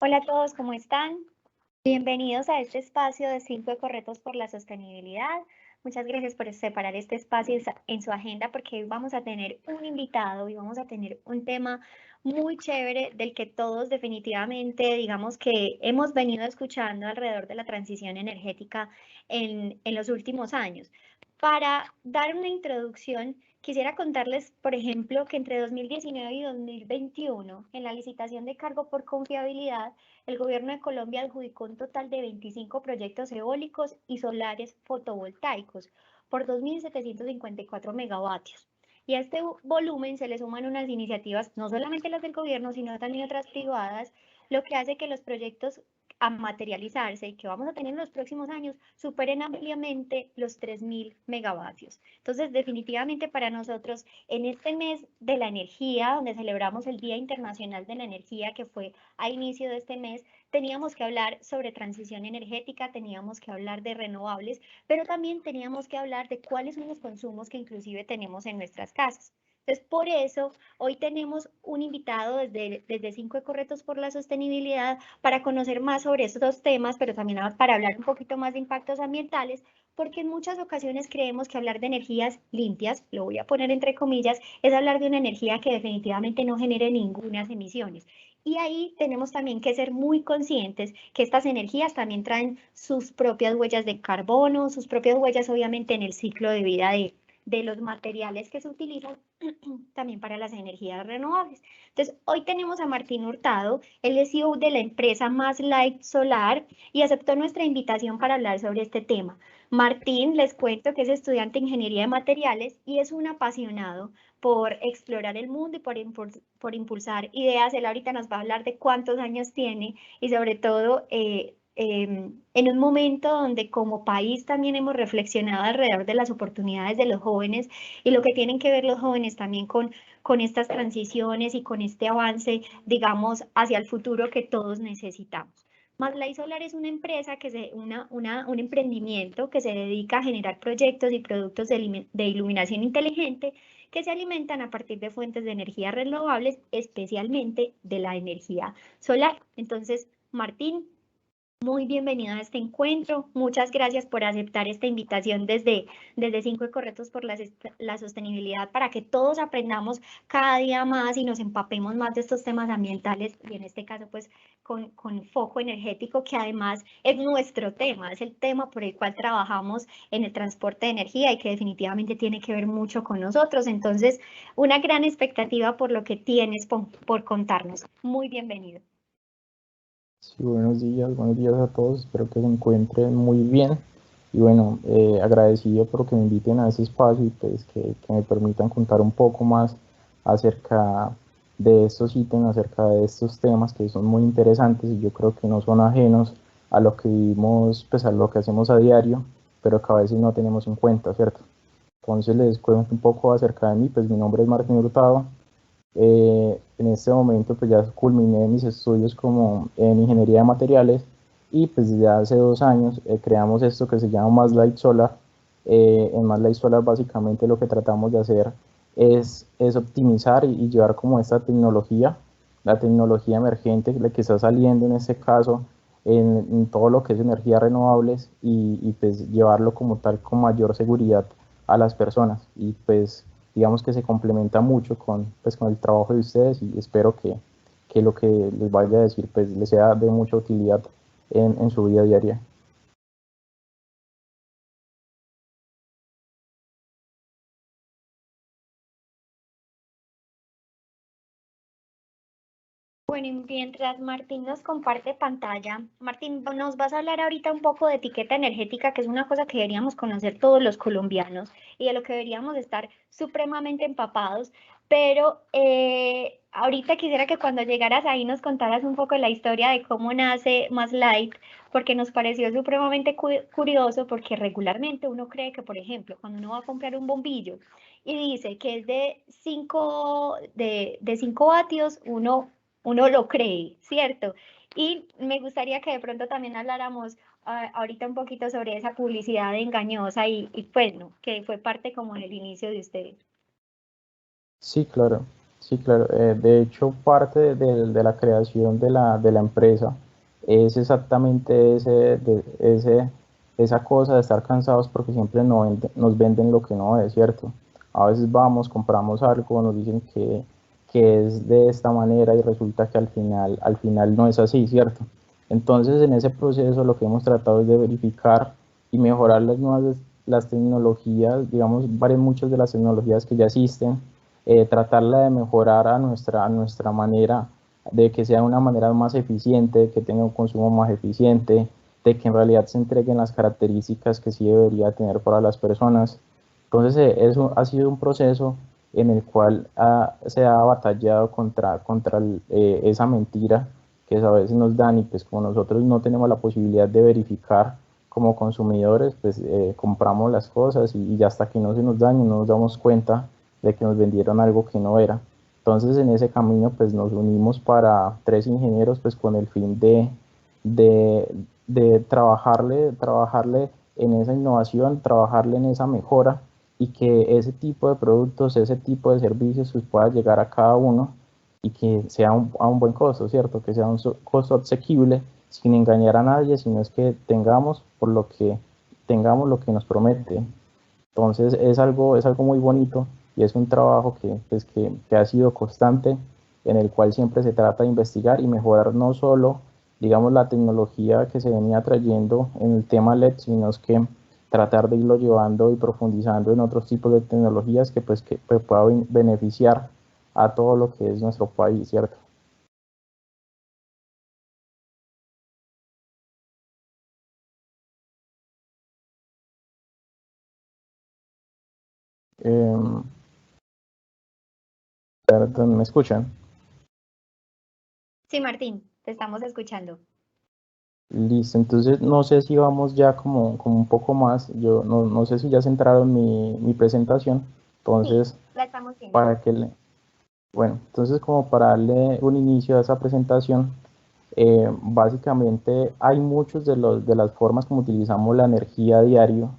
Hola a todos, ¿cómo están? Bienvenidos a este espacio de 5 retos por la sostenibilidad. Muchas gracias por separar este espacio en su agenda porque hoy vamos a tener un invitado y vamos a tener un tema muy chévere del que todos definitivamente, digamos que hemos venido escuchando alrededor de la transición energética en los últimos años. Para dar una introducción, quisiera contarles, por ejemplo, que entre 2019 y 2021, en la licitación de cargo por confiabilidad, el gobierno de Colombia adjudicó un total de 25 proyectos eólicos y solares fotovoltaicos por 2.754 megavatios. Y a este volumen se le suman unas iniciativas, no solamente las del gobierno, sino también otras privadas, lo que hace que los proyectos a materializarse y que vamos a tener en los próximos años superen ampliamente los 3.000 megavatios. Entonces, definitivamente para nosotros, en este mes de la energía, donde celebramos el Día Internacional de la Energía, que fue a inicio de este mes, teníamos que hablar sobre transición energética, teníamos que hablar de renovables, pero también teníamos que hablar de cuáles son los consumos que inclusive tenemos en nuestras casas. Entonces, por eso, hoy tenemos un invitado desde 5 retos por la sostenibilidad para conocer más sobre estos temas, pero también para hablar un poquito más de impactos ambientales, porque en muchas ocasiones creemos que hablar de energías limpias, lo voy a poner entre comillas, es hablar de una energía que definitivamente no genere ninguna emisiones. Y ahí tenemos también que ser muy conscientes que estas energías también traen sus propias huellas de carbono, sus propias huellas obviamente en el ciclo de vida de los materiales que se utilizan también para las energías renovables. Entonces, hoy tenemos a Martín Hurtado, él es CEO de la empresa Más Light Solar y aceptó nuestra invitación para hablar sobre este tema. Martín, les cuento que es estudiante de Ingeniería de Materiales y es un apasionado por explorar el mundo y por impulsar ideas. Él ahorita nos va a hablar de cuántos años tiene y sobre todo en un momento donde como país también hemos reflexionado alrededor de las oportunidades de los jóvenes y lo que tienen que ver los jóvenes también con estas transiciones y con este avance, digamos, hacia el futuro que todos necesitamos. Maslay Solar es una empresa un emprendimiento que se dedica a generar proyectos y productos de iluminación inteligente que se alimentan a partir de fuentes de energía renovables, especialmente de la energía solar. Entonces, Martín, muy bienvenido a este encuentro. Muchas gracias por aceptar esta invitación desde 5 retos por la sostenibilidad para que todos aprendamos cada día más y nos empapemos más de estos temas ambientales y en este caso pues con foco energético que además es nuestro tema, es el tema por el cual trabajamos en el transporte de energía y que definitivamente tiene que ver mucho con nosotros. Entonces, una gran expectativa por lo que tienes por contarnos. Muy bienvenido. Sí, buenos días a todos, espero que se encuentren muy bien y bueno, agradecido por que me inviten a ese espacio y pues que me permitan contar un poco más acerca de estos ítems, acerca de estos temas que son muy interesantes y yo creo que no son ajenos a lo que vivimos, pues a lo que hacemos a diario, pero que a veces no tenemos en cuenta, ¿cierto? Entonces les cuento un poco acerca de mí, pues mi nombre es Martín Hurtado. En este momento pues ya culminé mis estudios como en ingeniería de materiales y pues desde hace 2 años creamos esto que se llama Más Light Solar. En Más Light Solar básicamente lo que tratamos de hacer es optimizar y llevar como esta tecnología, la tecnología emergente, la que está saliendo en este caso en todo lo que es energías renovables y pues llevarlo como tal con mayor seguridad a las personas y pues digamos que se complementa mucho pues, con el trabajo de ustedes y espero que lo que les vaya a decir pues les sea de mucha utilidad en su vida diaria. Bueno, y mientras Martín nos comparte pantalla, Martín, nos vas a hablar ahorita un poco de etiqueta energética, que es una cosa que deberíamos conocer todos los colombianos y de lo que deberíamos estar supremamente empapados, pero ahorita quisiera que cuando llegaras ahí nos contaras un poco la historia de cómo nace Más Light, porque nos pareció supremamente curioso, porque regularmente uno cree que, por ejemplo, cuando uno va a comprar un bombillo y dice que es de 5 vatios, uno lo cree, ¿cierto? Y me gustaría que de pronto también habláramos ahorita un poquito sobre esa publicidad engañosa y bueno, que fue parte como del inicio de ustedes. Sí, claro. Sí, claro. De hecho, parte de la creación de la empresa es exactamente esa cosa de estar cansados porque siempre nos venden lo que no es, ¿cierto? A veces vamos, compramos algo, nos dicen que es de esta manera y resulta que al final no es así, ¿cierto? Entonces, en ese proceso lo que hemos tratado es de verificar y mejorar las tecnologías, digamos, muchas de las tecnologías que ya existen, tratarla de mejorar a nuestra manera, de que sea una manera más eficiente, que tenga un consumo más eficiente, de que en realidad se entreguen las características que sí debería tener para las personas. Entonces, eso ha sido un proceso en el cual se ha batallado contra esa mentira que a veces nos dan, y pues como nosotros no tenemos la posibilidad de verificar como consumidores, pues compramos las cosas y ya hasta que no se nos dañe no nos damos cuenta de que nos vendieron algo que no era. Entonces en ese camino pues nos unimos para tres ingenieros pues con el fin de, de trabajarle en esa innovación, trabajarle en esa mejora y que ese tipo de productos, ese tipo de servicios pues pueda llegar a cada uno y que sea a un buen costo, ¿cierto? Que sea un costo asequible sin engañar a nadie, sino es que tengamos lo que nos promete. Entonces es algo muy bonito y es un trabajo que ha sido constante, en el cual siempre se trata de investigar y mejorar no solo, digamos, la tecnología que se venía trayendo en el tema LED, sino es que tratar de irlo llevando y profundizando en otros tipos de tecnologías que puedan beneficiar a todo lo que es nuestro país, ¿cierto? Eh, Perdón, ¿me escuchan? Sí, Martín, te estamos escuchando. Listo, entonces no sé si vamos ya como un poco más, yo no sé si ya centraron mi presentación, Sí, entonces la estamos viendo. para que le, bueno, entonces como para darle un inicio a esa presentación, básicamente hay muchos de las formas como utilizamos la energía a diario,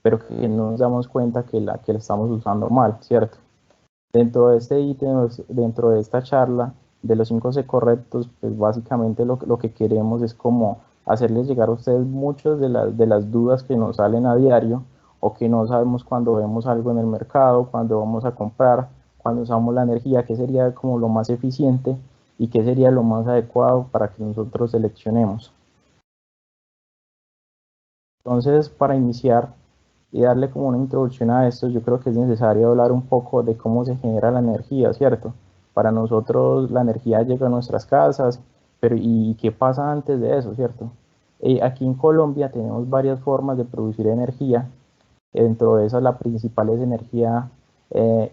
pero que no nos damos cuenta que la estamos usando mal, ¿cierto? Dentro de este ítem, dentro de esta charla de los 5 C correctos, pues básicamente lo que queremos es como hacerles llegar a ustedes muchas de las dudas que nos salen a diario o que no sabemos cuando vemos algo en el mercado, cuando vamos a comprar, cuando usamos la energía, qué sería como lo más eficiente y qué sería lo más adecuado para que nosotros seleccionemos. Entonces, para iniciar y darle como una introducción a esto, yo creo que es necesario hablar un poco de cómo se genera la energía, ¿cierto? Para nosotros la energía llega a nuestras casas, pero ¿y qué pasa antes de eso, ¿cierto? Aquí en Colombia tenemos varias formas de producir energía. Dentro de esas la principal es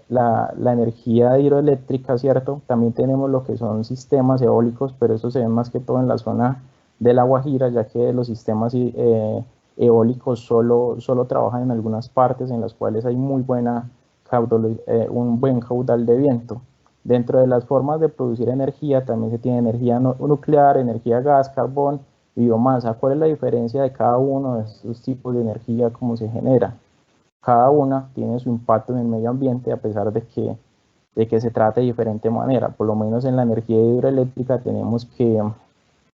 la energía hidroeléctrica, ¿cierto? También tenemos lo que son sistemas eólicos, pero eso se ve más que todo en la zona de La Guajira, ya que los sistemas eólicos solo trabajan en algunas partes en las cuales hay un buen caudal de viento. Dentro de las formas de producir energía también se tiene energía nuclear, energía gas, carbón, biomasa. ¿Cuál es la diferencia de cada uno de estos tipos de energía, cómo se genera? Cada una tiene su impacto en el medio ambiente a pesar de que se trate de diferente manera. Por lo menos en la energía hidroeléctrica tenemos que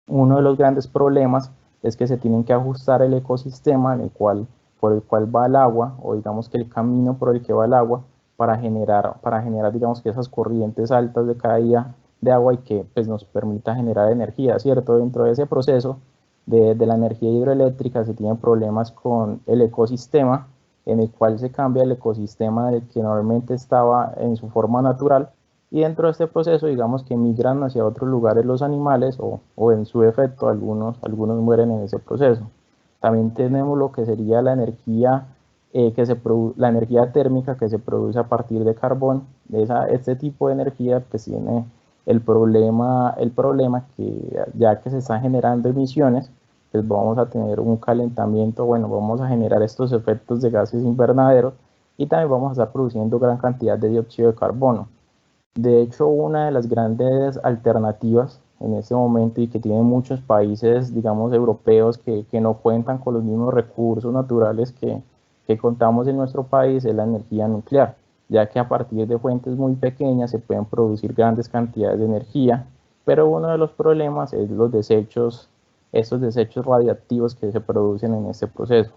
uno de los grandes problemas es que se tienen que ajustar el ecosistema por el cual va el agua, o digamos que el camino por el que va el agua, para generar digamos que esas corrientes altas de caída de agua y que pues, nos permita generar energía, ¿cierto? Dentro de ese proceso de la energía hidroeléctrica se tienen problemas con el ecosistema, en el cual se cambia el ecosistema del que normalmente estaba en su forma natural, y dentro de este proceso digamos que migran hacia otros lugares los animales o en su defecto algunos mueren en ese proceso. También tenemos lo que sería la energía, la energía térmica que se produce a partir de carbón. Este tipo de energía pues tiene el problema que ya que se están generando emisiones, pues vamos a tener un calentamiento, bueno, vamos a generar estos efectos de gases invernaderos y también vamos a estar produciendo gran cantidad de dióxido de carbono. De hecho, una de las grandes alternativas en este momento y que tienen muchos países, digamos, europeos que no cuentan con los mismos recursos naturales que contamos en nuestro país es la energía nuclear. ya que a partir de fuentes muy pequeñas se pueden producir grandes cantidades de energía, pero uno de los problemas es los desechos, estos desechos radiactivos que se producen en este proceso.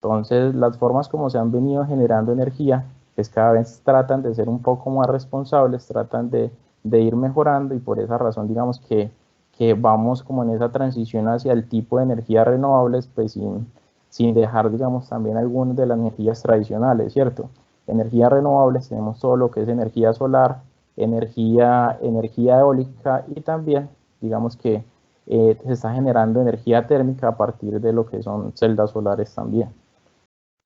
Entonces, las formas como se han venido generando energía, pues cada vez tratan de ser un poco más responsables, tratan de ir mejorando, y por esa razón, digamos que vamos como en esa transición hacia el tipo de energías renovables, pues sin dejar, digamos, también algunas de las energías tradicionales, ¿cierto? Energías renovables tenemos todo lo que es energía solar, energía eólica, y también, digamos que se está generando energía térmica a partir de lo que son celdas solares también.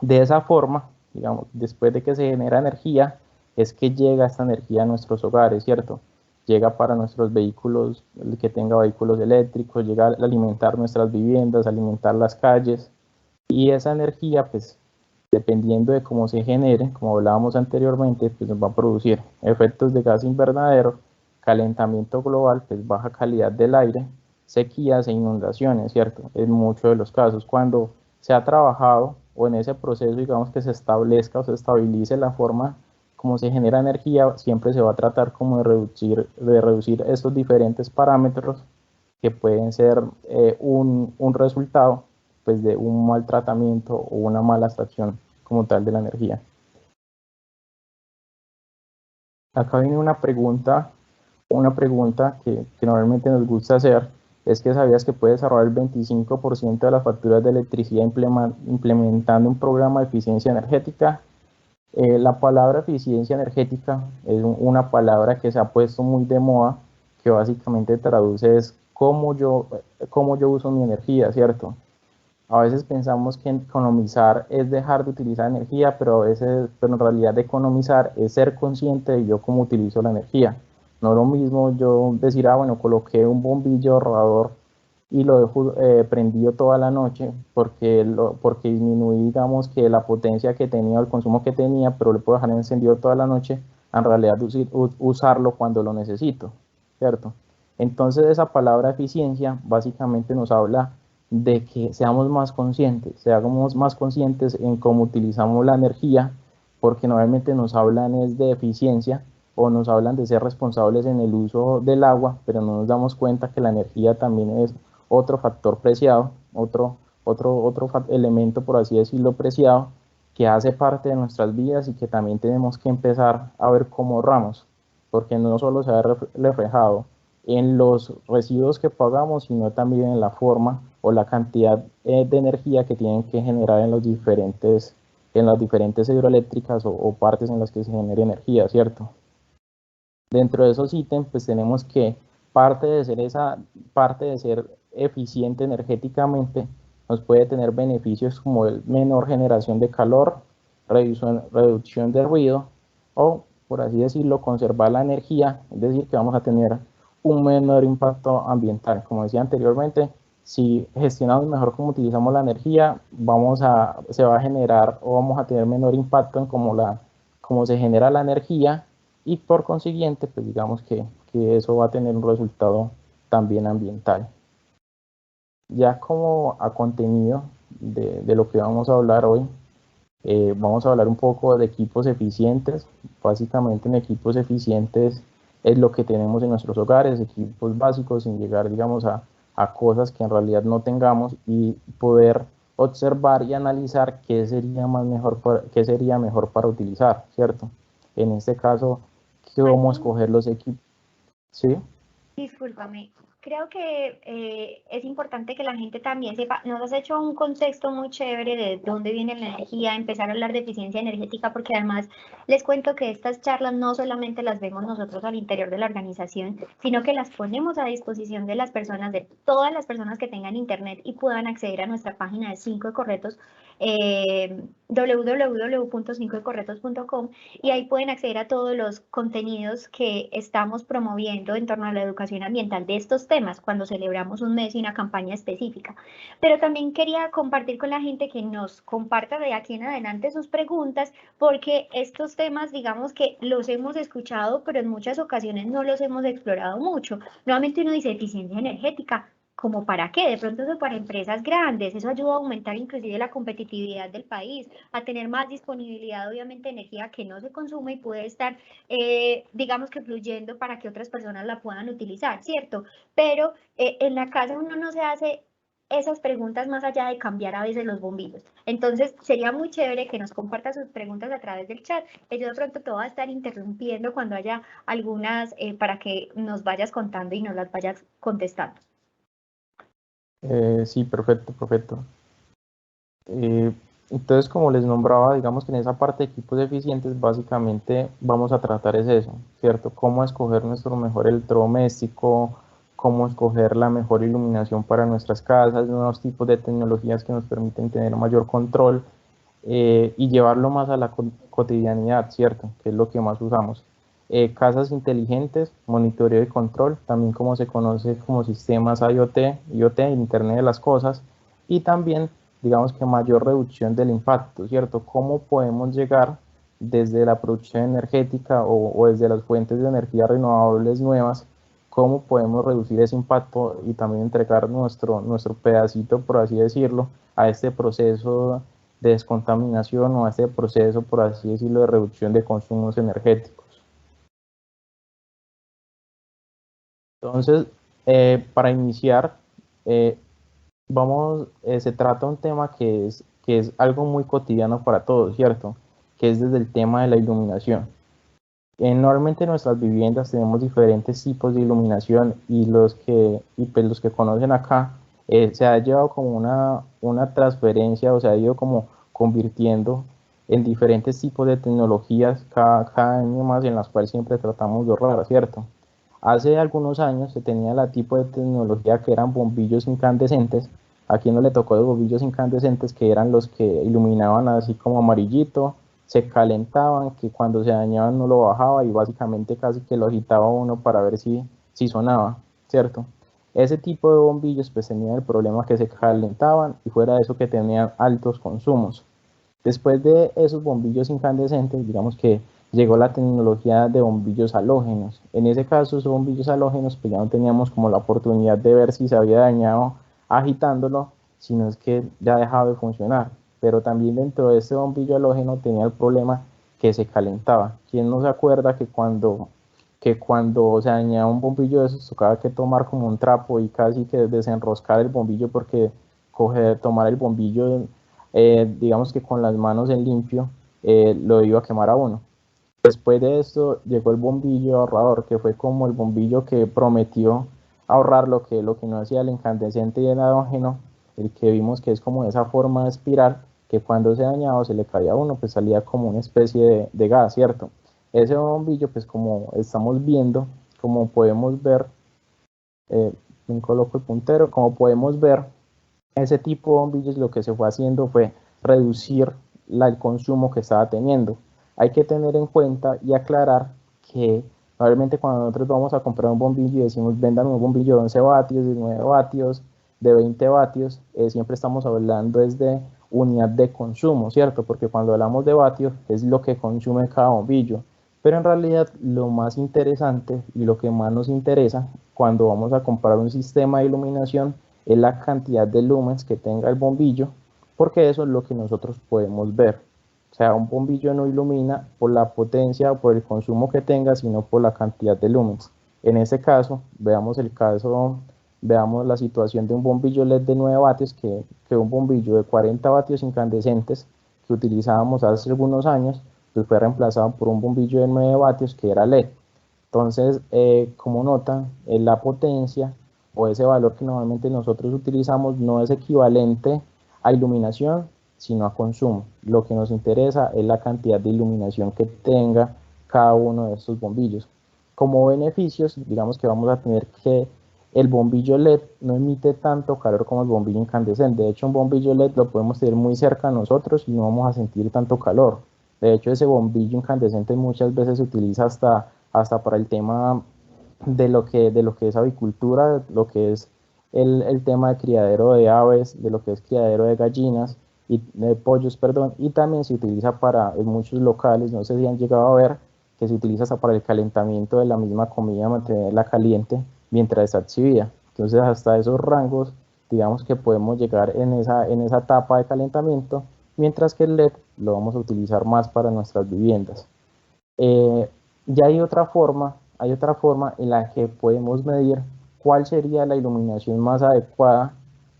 De esa forma, digamos, después de que se genera energía, es que llega esta energía a nuestros hogares, ¿cierto? Llega para nuestros vehículos, el que tenga vehículos eléctricos, llega a alimentar nuestras viviendas, alimentar las calles, y esa energía, pues, dependiendo de cómo se genere, como hablábamos anteriormente, pues nos va a producir efectos de gas invernadero, calentamiento global, pues baja calidad del aire, sequías e inundaciones, ¿cierto? En muchos de los casos, cuando se ha trabajado o en ese proceso, digamos, que se establezca o se estabilice la forma como se genera energía, siempre se va a tratar como de reducir estos diferentes parámetros que pueden ser un resultado, pues, de un mal tratamiento o una mala extracción como tal de la energía. Acá viene una pregunta que normalmente nos gusta hacer, es que sabías que puedes ahorrar el 25% de las facturas de electricidad implementando un programa de eficiencia energética. La palabra eficiencia energética es una palabra que se ha puesto muy de moda, que básicamente traduce es cómo yo uso mi energía, ¿cierto? A veces pensamos que economizar es dejar de utilizar energía, pero en realidad economizar es ser consciente de yo cómo utilizo la energía. No es lo mismo yo decir, bueno, coloqué un bombillo ahorrador y lo dejo prendido toda la noche porque disminuí, digamos, que la potencia que tenía o el consumo que tenía, pero le puedo dejar encendido toda la noche, en realidad usarlo cuando lo necesito, ¿cierto? Entonces, esa palabra eficiencia básicamente nos habla de que seamos más conscientes en cómo utilizamos la energía, porque normalmente nos hablan es de eficiencia o nos hablan de ser responsables en el uso del agua, pero no nos damos cuenta que la energía también es otro factor preciado, otro elemento, por así decirlo, preciado, que hace parte de nuestras vidas y que también tenemos que empezar a ver cómo ahorramos, porque no solo se ve reflejado en los residuos que pagamos, sino también en la forma o la cantidad de energía que tienen que generar en las diferentes hidroeléctricas o partes en las que se genere energía, ¿cierto? Dentro de esos ítems, pues tenemos que parte de ser eficiente energéticamente, nos puede tener beneficios como el menor generación de calor, reducción de ruido, o, por así decirlo, conservar la energía, es decir, que vamos a tener un menor impacto ambiental. Como decía anteriormente, si gestionamos mejor cómo utilizamos la energía, se va a generar o vamos a tener menor impacto en cómo se genera la energía, y por consiguiente, pues digamos que eso va a tener un resultado también ambiental. Ya como a contenido de lo que vamos a hablar hoy, vamos a hablar un poco de equipos eficientes. Básicamente, en equipos eficientes es lo que tenemos en nuestros hogares, equipos básicos, sin llegar, digamos, a cosas que en realidad no tengamos, y poder observar y analizar qué sería mejor para utilizar, ¿cierto? En este caso, cómo escoger los equipos, ¿sí? Discúlpame, creo que es importante que la gente también sepa, nos has hecho un contexto muy chévere de dónde viene la energía, empezar a hablar de eficiencia energética, porque además les cuento que estas charlas no solamente las vemos nosotros al interior de la organización, sino que las ponemos a disposición de las personas, de todas las personas que tengan internet y puedan acceder a nuestra página de 5 Corretos, www.5corretos.com, y ahí pueden acceder a todos los contenidos que estamos promoviendo en torno a la educación ambiental de estos temas cuando celebramos un mes y una campaña específica. Pero también quería compartir con la gente que nos comparta de aquí en adelante sus preguntas, porque estos temas, digamos que los hemos escuchado, pero en muchas ocasiones no los hemos explorado mucho. Nuevamente uno dice eficiencia energética. ¿como para qué? De pronto eso para empresas grandes, eso ayuda a aumentar inclusive la competitividad del país, a tener más disponibilidad, obviamente, de energía que no se consume y puede estar, digamos que fluyendo para que otras personas la puedan utilizar, ¿cierto? Pero en la casa uno no se hace esas preguntas más allá de cambiar a veces los bombillos. Entonces, sería muy chévere que nos comparta sus preguntas a través del chat. Yo de pronto te voy a estar interrumpiendo cuando haya algunas para que nos vayas contando y nos las vayas contestando. Sí, perfecto, perfecto. Entonces, como les nombraba, digamos que en esa parte de equipos eficientes, básicamente vamos a tratar es eso, ¿cierto? Cómo escoger nuestro mejor electrodoméstico, cómo escoger la mejor iluminación para nuestras casas, nuevos tipos de tecnologías que nos permiten tener mayor control y llevarlo más a la cotidianidad, ¿cierto? Que es lo que más usamos. Casas inteligentes, monitoreo y control, también como se conoce como sistemas IoT, Internet de las Cosas, y también, digamos que mayor reducción del impacto, ¿cierto? ¿Cómo podemos llegar desde la producción energética o desde las fuentes de energía renovables nuevas, cómo podemos reducir ese impacto y también entregar nuestro pedacito, por así decirlo, a este proceso de descontaminación o a este proceso, por así decirlo, de reducción de consumos energéticos? Entonces, para iniciar, se trata de un tema que es algo muy cotidiano para todos, ¿cierto? Que es desde el tema de la iluminación. Normalmente en nuestras viviendas tenemos diferentes tipos de iluminación y pues los que conocen acá se ha llevado como una transferencia o se ha ido como convirtiendo en diferentes tipos de tecnologías cada año más en las cuales siempre tratamos de ahorrar, ¿cierto? Hace algunos años se tenía la tipo de tecnología que eran bombillos incandescentes. ¿A quien no le tocó los bombillos incandescentes que eran los que iluminaban así como amarillito, se calentaban, que cuando se dañaban no lo bajaba y básicamente casi que lo agitaba uno para ver si sonaba, ¿cierto? Ese tipo de bombillos pues tenían el problema que se calentaban y fuera de eso que tenían altos consumos. Después de esos bombillos incandescentes, digamos que llegó la tecnología de bombillos halógenos. En ese caso, esos bombillos halógenos, pues ya no teníamos como la oportunidad de ver si se había dañado agitándolo, sino es que ya dejaba de funcionar. Pero también dentro de ese bombillo halógeno tenía el problema que se calentaba. ¿Quién no se acuerda que cuando se dañaba un bombillo de esos tocaba que tomar como un trapo y casi que desenroscar el bombillo porque tomar el bombillo digamos que con las manos en limpio, lo iba a quemar a uno? Después de esto llegó el bombillo ahorrador, que fue como el bombillo que prometió ahorrar lo que no hacía el incandescente y el halógeno, el que vimos que es como esa forma de espiral, que cuando se dañaba o se le caía a uno, pues salía como una especie de gas, ¿cierto? Ese bombillo, pues como estamos viendo, como podemos ver, coloco el puntero, como podemos ver, ese tipo de bombillos lo que se fue haciendo fue reducir el consumo que estaba teniendo. Hay que tener en cuenta y aclarar que normalmente cuando nosotros vamos a comprar un bombillo y decimos vendan un bombillo de 11 vatios, de 9 vatios, de 20 vatios, siempre estamos hablando desde unidad de consumo, ¿cierto? Porque cuando hablamos de vatios es lo que consume cada bombillo. Pero en realidad lo más interesante y lo que más nos interesa cuando vamos a comprar un sistema de iluminación es la cantidad de lumens que tenga el bombillo, porque eso es lo que nosotros podemos ver. O sea, un bombillo no ilumina por la potencia o por el consumo que tenga, sino por la cantidad de lumens. En este caso, veamos la situación de un bombillo LED de 9 vatios que un bombillo de 40 vatios incandescentes que utilizábamos hace algunos años, pues fue reemplazado por un bombillo de 9 vatios que era LED. Entonces, como notan, la potencia o ese valor que normalmente nosotros utilizamos no es equivalente a iluminación, sino a consumo. Lo que nos interesa es la cantidad de iluminación que tenga cada uno de estos bombillos. Como beneficios, digamos que vamos a tener que el bombillo LED no emite tanto calor como el bombillo incandescente. De hecho, un bombillo LED lo podemos tener muy cerca a nosotros y no vamos a sentir tanto calor. De hecho, ese bombillo incandescente muchas veces se utiliza hasta para el tema de lo que es avicultura, lo que es el tema de criadero de aves, de lo que es criadero de gallinas y de pollos, perdón, y también se utiliza en muchos locales, no sé si han llegado a ver, que se utiliza hasta para el calentamiento de la misma comida, mantenerla caliente mientras está exhibida. Entonces hasta esos rangos, digamos que podemos llegar en esa etapa de calentamiento, mientras que el LED lo vamos a utilizar más para nuestras viviendas. Ya hay otra forma en la que podemos medir cuál sería la iluminación más adecuada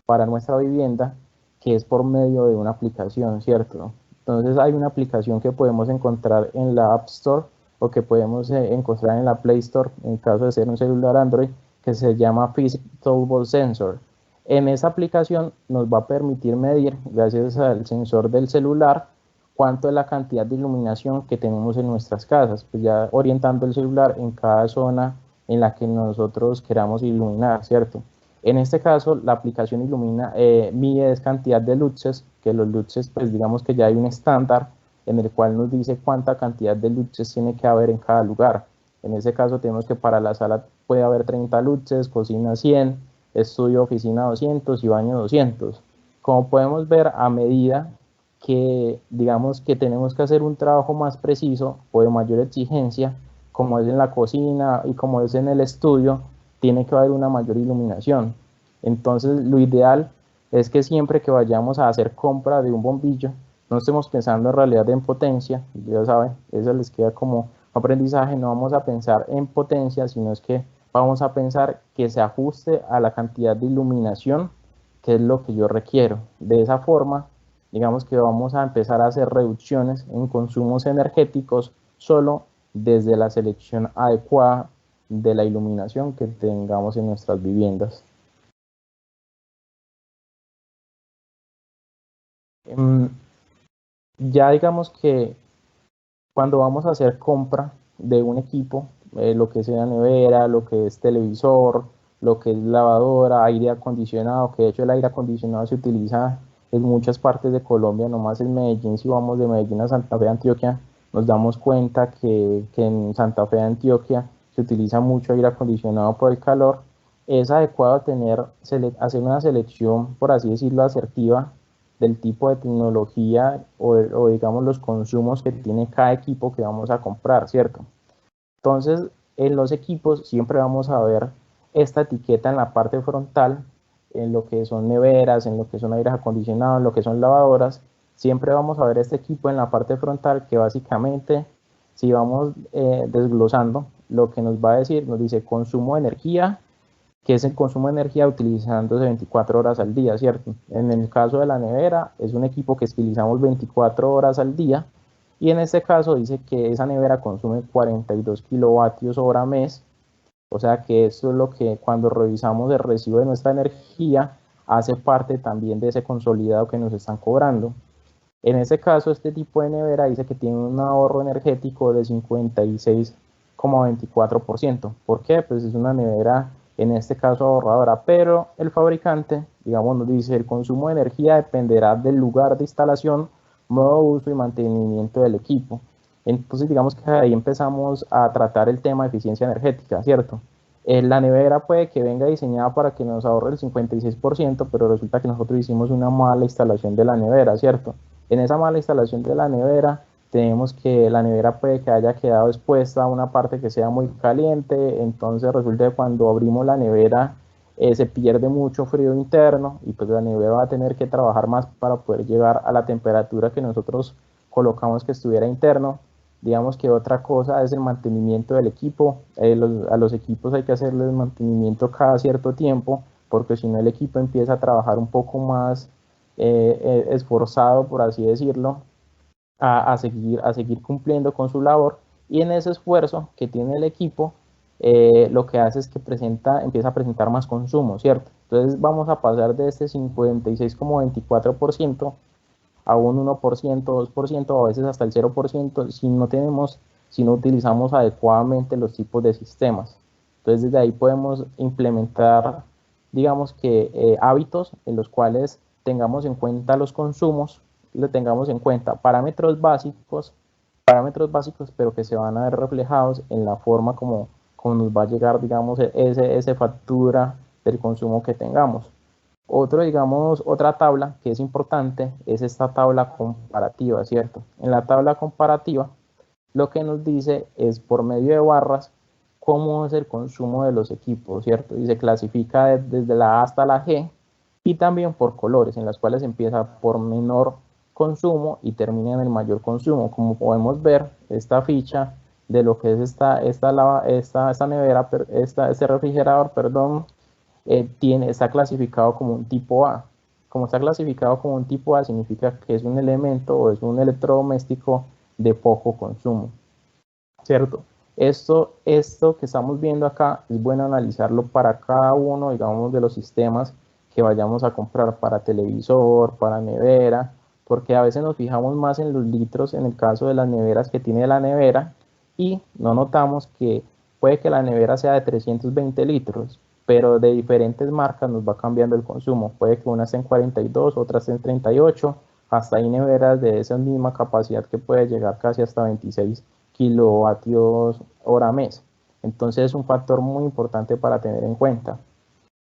para nuestra vivienda, que es por medio de una aplicación, ¿cierto? Entonces hay una aplicación que podemos encontrar en la App Store o que podemos encontrar en la Play Store, en caso de ser un celular Android, que se llama Physical Sensor. En esa aplicación nos va a permitir medir, gracias al sensor del celular, cuánto es la cantidad de iluminación que tenemos en nuestras casas, pues ya orientando el celular en cada zona en la que nosotros queramos iluminar, ¿cierto? En este caso, la aplicación ilumina, mide cantidad de luces, que los luces, pues digamos que ya hay un estándar en el cual nos dice cuánta cantidad de luces tiene que haber en cada lugar. En ese caso tenemos que para la sala puede haber 30 luces, cocina 100, estudio, oficina 200 y baño 200. Como podemos ver, a medida que digamos que tenemos que hacer un trabajo más preciso o de mayor exigencia, como es en la cocina y como es en el estudio, tiene que haber una mayor iluminación. Entonces lo ideal es que siempre que vayamos a hacer compra de un bombillo, no estemos pensando en realidad en potencia, ya saben, eso les queda como aprendizaje, no vamos a pensar en potencia, sino es que vamos a pensar que se ajuste a la cantidad de iluminación que es lo que yo requiero. De esa forma, digamos que vamos a empezar a hacer reducciones en consumos energéticos solo desde la selección adecuada de la iluminación que tengamos en nuestras viviendas. Ya digamos que cuando vamos a hacer compra de un equipo, lo que sea nevera, lo que es televisor, lo que es lavadora, aire acondicionado, que de hecho el aire acondicionado se utiliza en muchas partes de Colombia, nomás en Medellín, si vamos de Medellín a Santa Fe, Antioquia, nos damos cuenta que en Santa Fe, Antioquia, se utiliza mucho aire acondicionado por el calor. Es adecuado hacer una selección, por así decirlo, asertiva del tipo de tecnología o digamos los consumos que tiene cada equipo que vamos a comprar, ¿cierto? Entonces, en los equipos siempre vamos a ver esta etiqueta en la parte frontal, en lo que son neveras, en lo que son aires acondicionados, en lo que son lavadoras, siempre vamos a ver este equipo en la parte frontal que básicamente, si vamos desglosando, lo que nos va a decir, nos dice consumo de energía, que es el consumo de energía utilizándose 24 horas al día, ¿cierto? En el caso de la nevera, es un equipo que utilizamos 24 horas al día, y en este caso dice que esa nevera consume 42 kilovatios hora mes, o sea que eso es lo que cuando revisamos el recibo de nuestra energía, hace parte también de ese consolidado que nos están cobrando. En este caso, este tipo de nevera dice que tiene un ahorro energético de 56,24%. ¿Por qué? Pues es una nevera, en este caso, ahorradora, pero el fabricante, digamos, nos dice el consumo de energía dependerá del lugar de instalación, modo de uso y mantenimiento del equipo. Entonces, digamos que ahí empezamos a tratar el tema de eficiencia energética, ¿cierto? La nevera puede que venga diseñada para que nos ahorre el 56%, pero resulta que nosotros hicimos una mala instalación de la nevera, ¿cierto? En esa mala instalación de la nevera, tenemos que la nevera puede que haya quedado expuesta a una parte que sea muy caliente, entonces resulta que cuando abrimos la nevera se pierde mucho frío interno y pues la nevera va a tener que trabajar más para poder llegar a la temperatura que nosotros colocamos que estuviera interno. Digamos que otra cosa es el mantenimiento del equipo. A los equipos hay que hacerles mantenimiento cada cierto tiempo, porque si no el equipo empieza a trabajar un poco más esforzado, por así decirlo, a seguir cumpliendo con su labor, y en ese esfuerzo que tiene el equipo, lo que hace es que empieza a presentar más consumo, ¿cierto? Entonces vamos a pasar de este 56,24% a un 1%, 2%, o a veces hasta el 0%, si no utilizamos adecuadamente los tipos de sistemas. Entonces desde ahí podemos implementar, digamos que hábitos en los cuales tengamos en cuenta los consumos, le tengamos en cuenta parámetros básicos, pero que se van a ver reflejados en la forma como nos va a llegar, digamos, esa factura del consumo que tengamos. Otra tabla que es importante es esta tabla comparativa, ¿cierto? En la tabla comparativa, lo que nos dice es por medio de barras cómo es el consumo de los equipos, ¿cierto? Y se clasifica desde la A hasta la G, y también por colores, en las cuales empieza por menor consumo y termina en el mayor consumo. Como podemos ver, esta ficha de lo que es esta nevera, este refrigerador, perdón, está clasificado como un tipo A. Como está clasificado como un tipo A, significa que es un elemento o es un electrodoméstico de poco consumo, ¿cierto? Esto que estamos viendo acá es bueno analizarlo para cada uno, digamos, de los sistemas que vayamos a comprar, para televisor, para nevera, porque a veces nos fijamos más en los litros en el caso de las neveras que tiene la nevera, y no notamos que puede que la nevera sea de 320 litros, pero de diferentes marcas nos va cambiando el consumo. Puede que una esté en 42, otra esté en 38, hasta hay neveras de esa misma capacidad que puede llegar casi hasta 26 kilovatios hora mes. Entonces es un factor muy importante para tener en cuenta.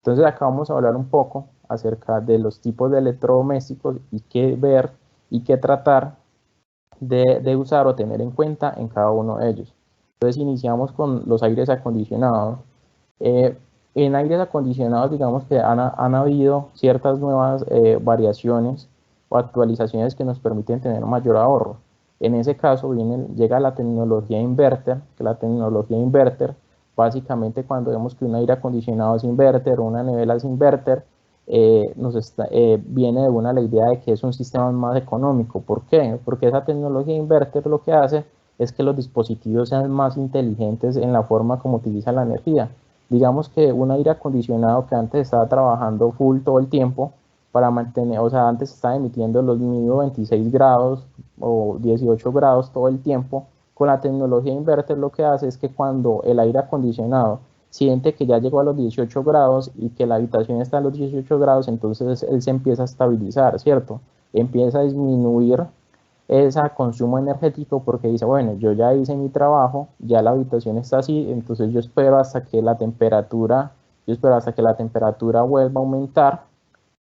Entonces acá vamos a hablar un poco acerca de los tipos de electrodomésticos y qué ver y qué tratar de usar o tener en cuenta en cada uno de ellos. Entonces iniciamos con los aires acondicionados. En aires acondicionados, digamos que han habido ciertas nuevas variaciones o actualizaciones que nos permiten tener mayor ahorro. En ese caso llega la tecnología inverter, que la tecnología inverter, básicamente cuando vemos que un aire acondicionado es inverter o una nevera es inverter, viene de la idea de que es un sistema más económico. ¿Por qué? Porque esa tecnología inverter lo que hace es que los dispositivos sean más inteligentes en la forma como utilizan la energía. Digamos que un aire acondicionado que antes estaba trabajando full todo el tiempo para mantener, o sea, antes estaba emitiendo los mínimos 26 grados o 18 grados todo el tiempo, con la tecnología inverter lo que hace es que cuando el aire acondicionado siente que ya llegó a los 18 grados y que la habitación está a los 18 grados, entonces él se empieza a estabilizar, ¿cierto? Empieza a disminuir ese consumo energético porque dice, bueno, yo ya hice mi trabajo, ya la habitación está así, entonces yo espero hasta que la temperatura vuelva a aumentar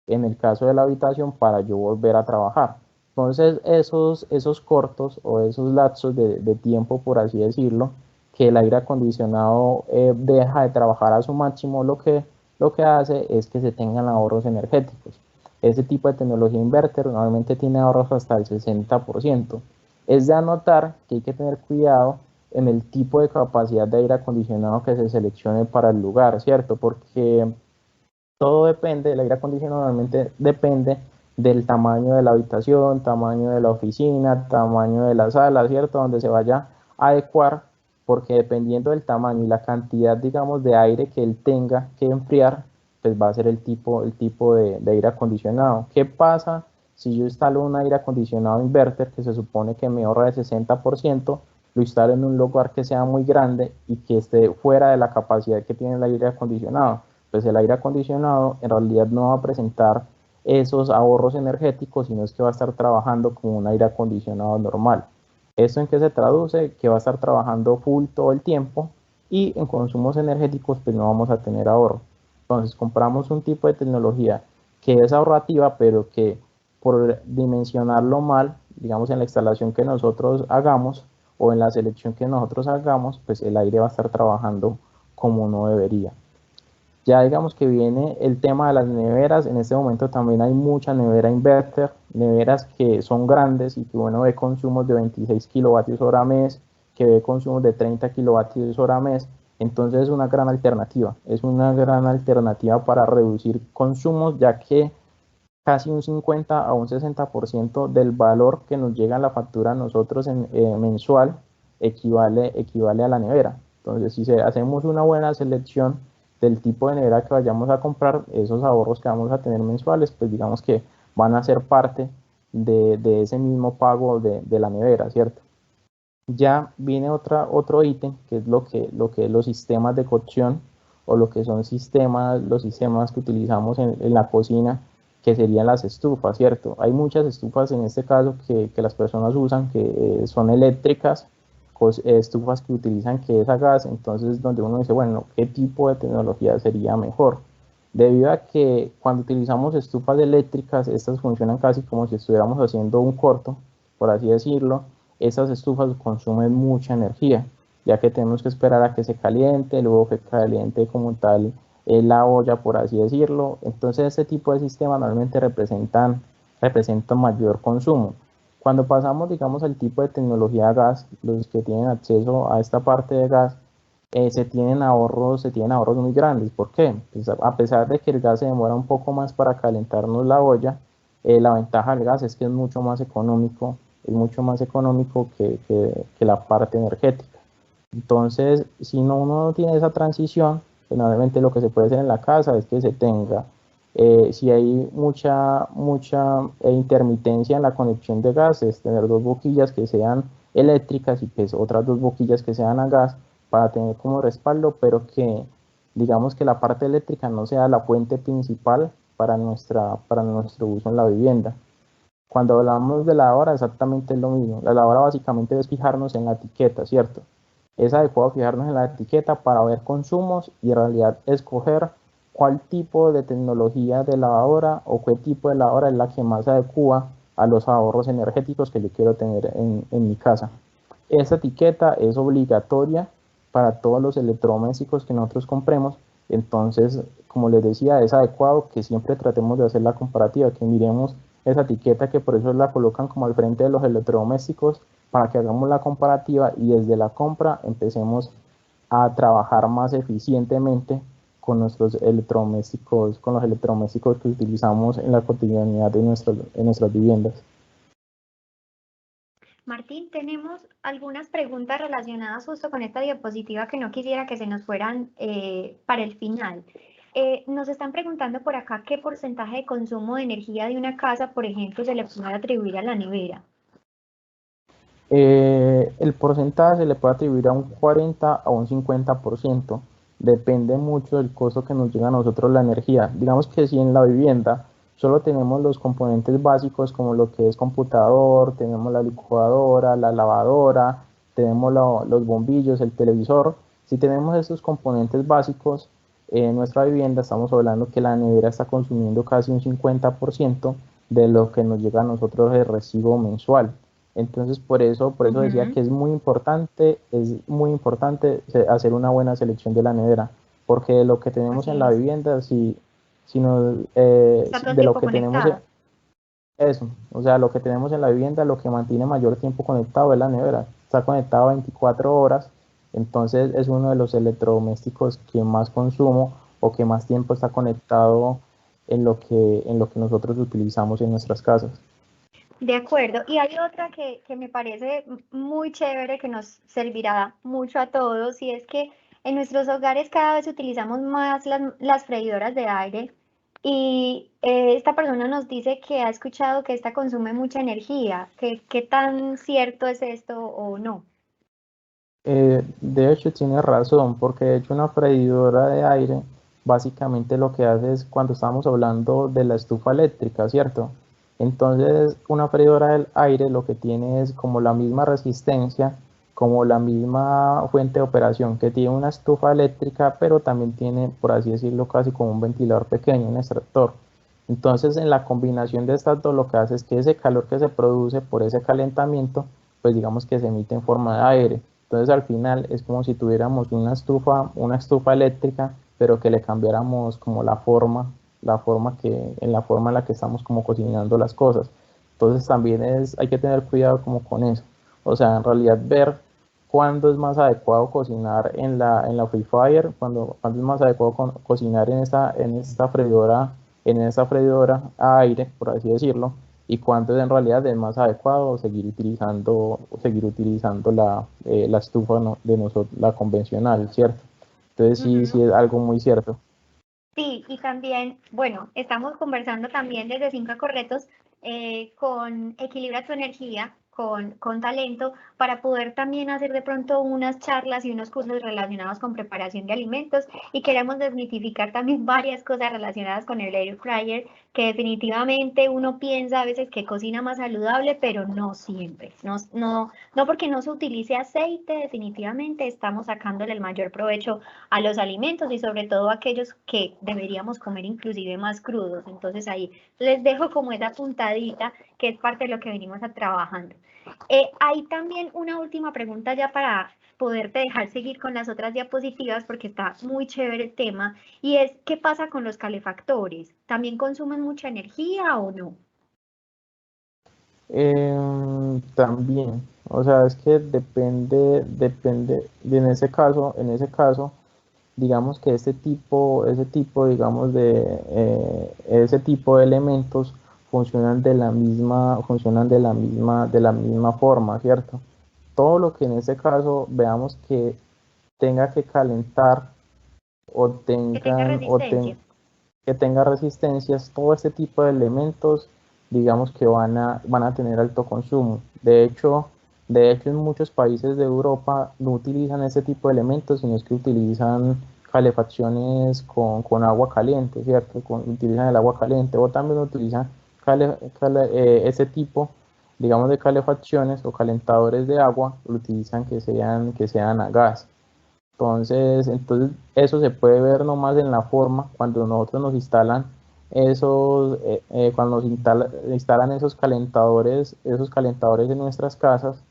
en el caso de la habitación para yo volver a trabajar. Entonces esos cortos o esos lapsos de tiempo, por así decirlo, que el aire acondicionado deja de trabajar a su máximo, lo que hace es que se tengan ahorros energéticos. Ese tipo de tecnología inverter normalmente tiene ahorros hasta el 60%. Es de anotar que hay que tener cuidado en el tipo de capacidad de aire acondicionado que se seleccione para el lugar, ¿cierto? Porque todo depende, el aire acondicionado normalmente depende del tamaño de la habitación, tamaño de la oficina, tamaño de la sala, ¿cierto? Donde se vaya a adecuar, porque dependiendo del tamaño y la cantidad, digamos, de aire que él tenga que enfriar, pues va a ser el tipo de aire acondicionado. ¿Qué pasa si yo instalo un aire acondicionado inverter que se supone que me ahorra el 60%, lo instalo en un lugar que sea muy grande y que esté fuera de la capacidad que tiene el aire acondicionado? Pues el aire acondicionado en realidad no va a presentar esos ahorros energéticos, sino es que va a estar trabajando como un aire acondicionado normal. ¿Esto en qué se traduce? Que va a estar trabajando full todo el tiempo y en consumos energéticos pues no vamos a tener ahorro. Entonces compramos un tipo de tecnología que es ahorrativa, pero que por dimensionarlo mal, digamos en la instalación que nosotros hagamos o en la selección que nosotros hagamos, pues el aire va a estar trabajando como no debería. Ya digamos que viene el tema de las neveras. En este momento también hay mucha nevera inverter, neveras que son grandes y que bueno, ve consumos de 26 kilovatios hora mes, que ve consumos de 30 kilovatios hora mes. Entonces es una gran alternativa para reducir consumos, ya que casi un 50 a un 60% del valor que nos llega en la factura a nosotros mensual equivale a la nevera. Entonces, si hacemos una buena selección del tipo de nevera que vayamos a comprar, esos ahorros que vamos a tener mensuales, pues digamos que van a ser parte de ese mismo pago de la nevera, ¿cierto? Ya viene otro ítem, que es lo que es los sistemas de cocción, o lo que son los sistemas que utilizamos en la cocina, que serían las estufas, ¿cierto? Hay muchas estufas en este caso que las personas usan, que son eléctricas, estufas que utilizan que es a gas. Entonces donde uno dice, bueno, ¿qué tipo de tecnología sería mejor? Debido a que cuando utilizamos estufas eléctricas, estas funcionan casi como si estuviéramos haciendo un corto, por así decirlo. Esas estufas consumen mucha energía. ya que tenemos que esperar a que se caliente, luego que caliente como tal la olla, por así decirlo. Entonces este tipo de sistemas normalmente representan mayor consumo. Cuando pasamos, digamos, al tipo de tecnología gas, los que tienen acceso a esta parte de gas, se tienen ahorros muy grandes. ¿Por qué? Pues a pesar de que el gas se demora un poco más para calentarnos la olla, la ventaja del gas es que es mucho más económico, que la parte energética. Entonces, si uno no tiene esa transición, pues normalmente lo que se puede hacer en la casa es que se tenga, si hay mucha intermitencia en la conexión de gases, tener dos boquillas que sean eléctricas y pues otras dos boquillas que sean a gas para tener como respaldo, pero que digamos que la parte eléctrica no sea la fuente principal para nuestro uso en la vivienda. Cuando hablamos de la hora, exactamente es lo mismo. La hora básicamente es fijarnos en la etiqueta, ¿cierto? Es adecuado fijarnos en la etiqueta para ver consumos y en realidad escoger cuál tipo de tecnología de lavadora o qué tipo de lavadora es la que más se adecua a los ahorros energéticos que yo quiero tener en mi casa. Esta etiqueta es obligatoria para todos los electrodomésticos que nosotros compremos. Entonces, como les decía, es adecuado que siempre tratemos de hacer la comparativa, que miremos esa etiqueta, que por eso la colocan como al frente de los electrodomésticos, para que hagamos la comparativa y desde la compra empecemos a trabajar más eficientemente con nuestros electrodomésticos, con los electrodomésticos que utilizamos en la cotidianidad de nuestras viviendas. Martín, tenemos algunas preguntas relacionadas justo con esta diapositiva que no quisiera que se nos fueran para el final. Nos están preguntando por acá qué porcentaje de consumo de energía de una casa, por ejemplo, se le puede atribuir a la nevera. El porcentaje se le puede atribuir a un 40 a un 50%. Depende mucho del costo que nos llega a nosotros la energía. Digamos que si en la vivienda solo tenemos los componentes básicos como lo que es computador, tenemos la licuadora, la lavadora, tenemos los bombillos, el televisor. Si tenemos estos componentes básicos en nuestra vivienda, estamos hablando que la nevera está consumiendo casi un 50% de lo que nos llega a nosotros el recibo mensual. Entonces, por eso decía que es muy importante hacer una buena selección de la nevera, porque lo que tenemos en la vivienda, Está todo el de lo tiempo que tenemos, conectado. eso, o sea, lo que tenemos en la vivienda, lo que mantiene mayor tiempo conectado es la nevera. Está conectado 24 horas, entonces es uno de los electrodomésticos que más consumo o que más tiempo está conectado en lo que nosotros utilizamos en nuestras casas. De acuerdo. Y hay otra que me parece muy chévere, que nos servirá mucho a todos, y es que en nuestros hogares cada vez utilizamos más las freidoras de aire. Y esta persona nos dice que ha escuchado que esta consume mucha energía. ¿Qué tan cierto es esto o no? De hecho, tiene razón, porque de hecho una freidora de aire básicamente lo que hace es cuando estamos hablando de la estufa eléctrica, ¿cierto? Entonces, una freidora del aire lo que tiene es como la misma resistencia, como la misma fuente de operación que tiene una estufa eléctrica, pero también tiene, por así decirlo, casi como un ventilador pequeño, un extractor. Entonces, en la combinación de estas dos, lo que hace es que ese calor que se produce por ese calentamiento, pues digamos que se emite en forma de aire. Entonces al final es como si tuviéramos una estufa eléctrica, pero que le cambiáramos como en la forma en la que estamos como cocinando las cosas. Entonces también hay que tener cuidado como con eso. O sea, en realidad ver cuándo es más adecuado cocinar en la Free Fire, cuándo es más adecuado cocinar en esta freidora a aire, por así decirlo, y cuánto en realidad es más adecuado seguir utilizando la estufa, ¿no?, de nosotros, la convencional, ¿cierto? Entonces sí es algo muy cierto. Sí, y también, bueno, estamos conversando también desde Cinco Corretos con Equilibra tu Energía, con Talento, para poder también hacer de pronto unas charlas y unos cursos relacionados con preparación de alimentos, y queremos desmitificar también varias cosas relacionadas con el air fryer, que definitivamente uno piensa a veces que cocina más saludable, pero no siempre. No porque no se utilice aceite, definitivamente estamos sacándole el mayor provecho a los alimentos y sobre todo a aquellos que deberíamos comer inclusive más crudos. Entonces ahí les dejo como esa puntadita que es parte de lo que venimos a trabajando. Hay también una última pregunta ya para poderte dejar seguir con las otras diapositivas porque está muy chévere el tema y es, ¿qué pasa con los calefactores? ¿También consumen mucha energía o no? También, o sea, es que depende, y en ese caso, digamos que digamos ese tipo de elementos funcionan de la misma forma, ¿cierto? Todo lo que en ese caso veamos que tenga que calentar o Que tenga tengan, o ten- resistencia. que tenga resistencias, todo este tipo de elementos, digamos que van a tener alto consumo. De hecho, en muchos países de Europa no utilizan este tipo de elementos, sino es que utilizan calefacciones con agua caliente, ¿cierto? Utilizan el agua caliente o también utilizan ese tipo, digamos, de calefacciones o calentadores de agua, lo utilizan que sean a gas. Entonces eso se puede ver nomás en la forma cuando nosotros nos instalan cuando instalan esos calentadores en nuestras casas,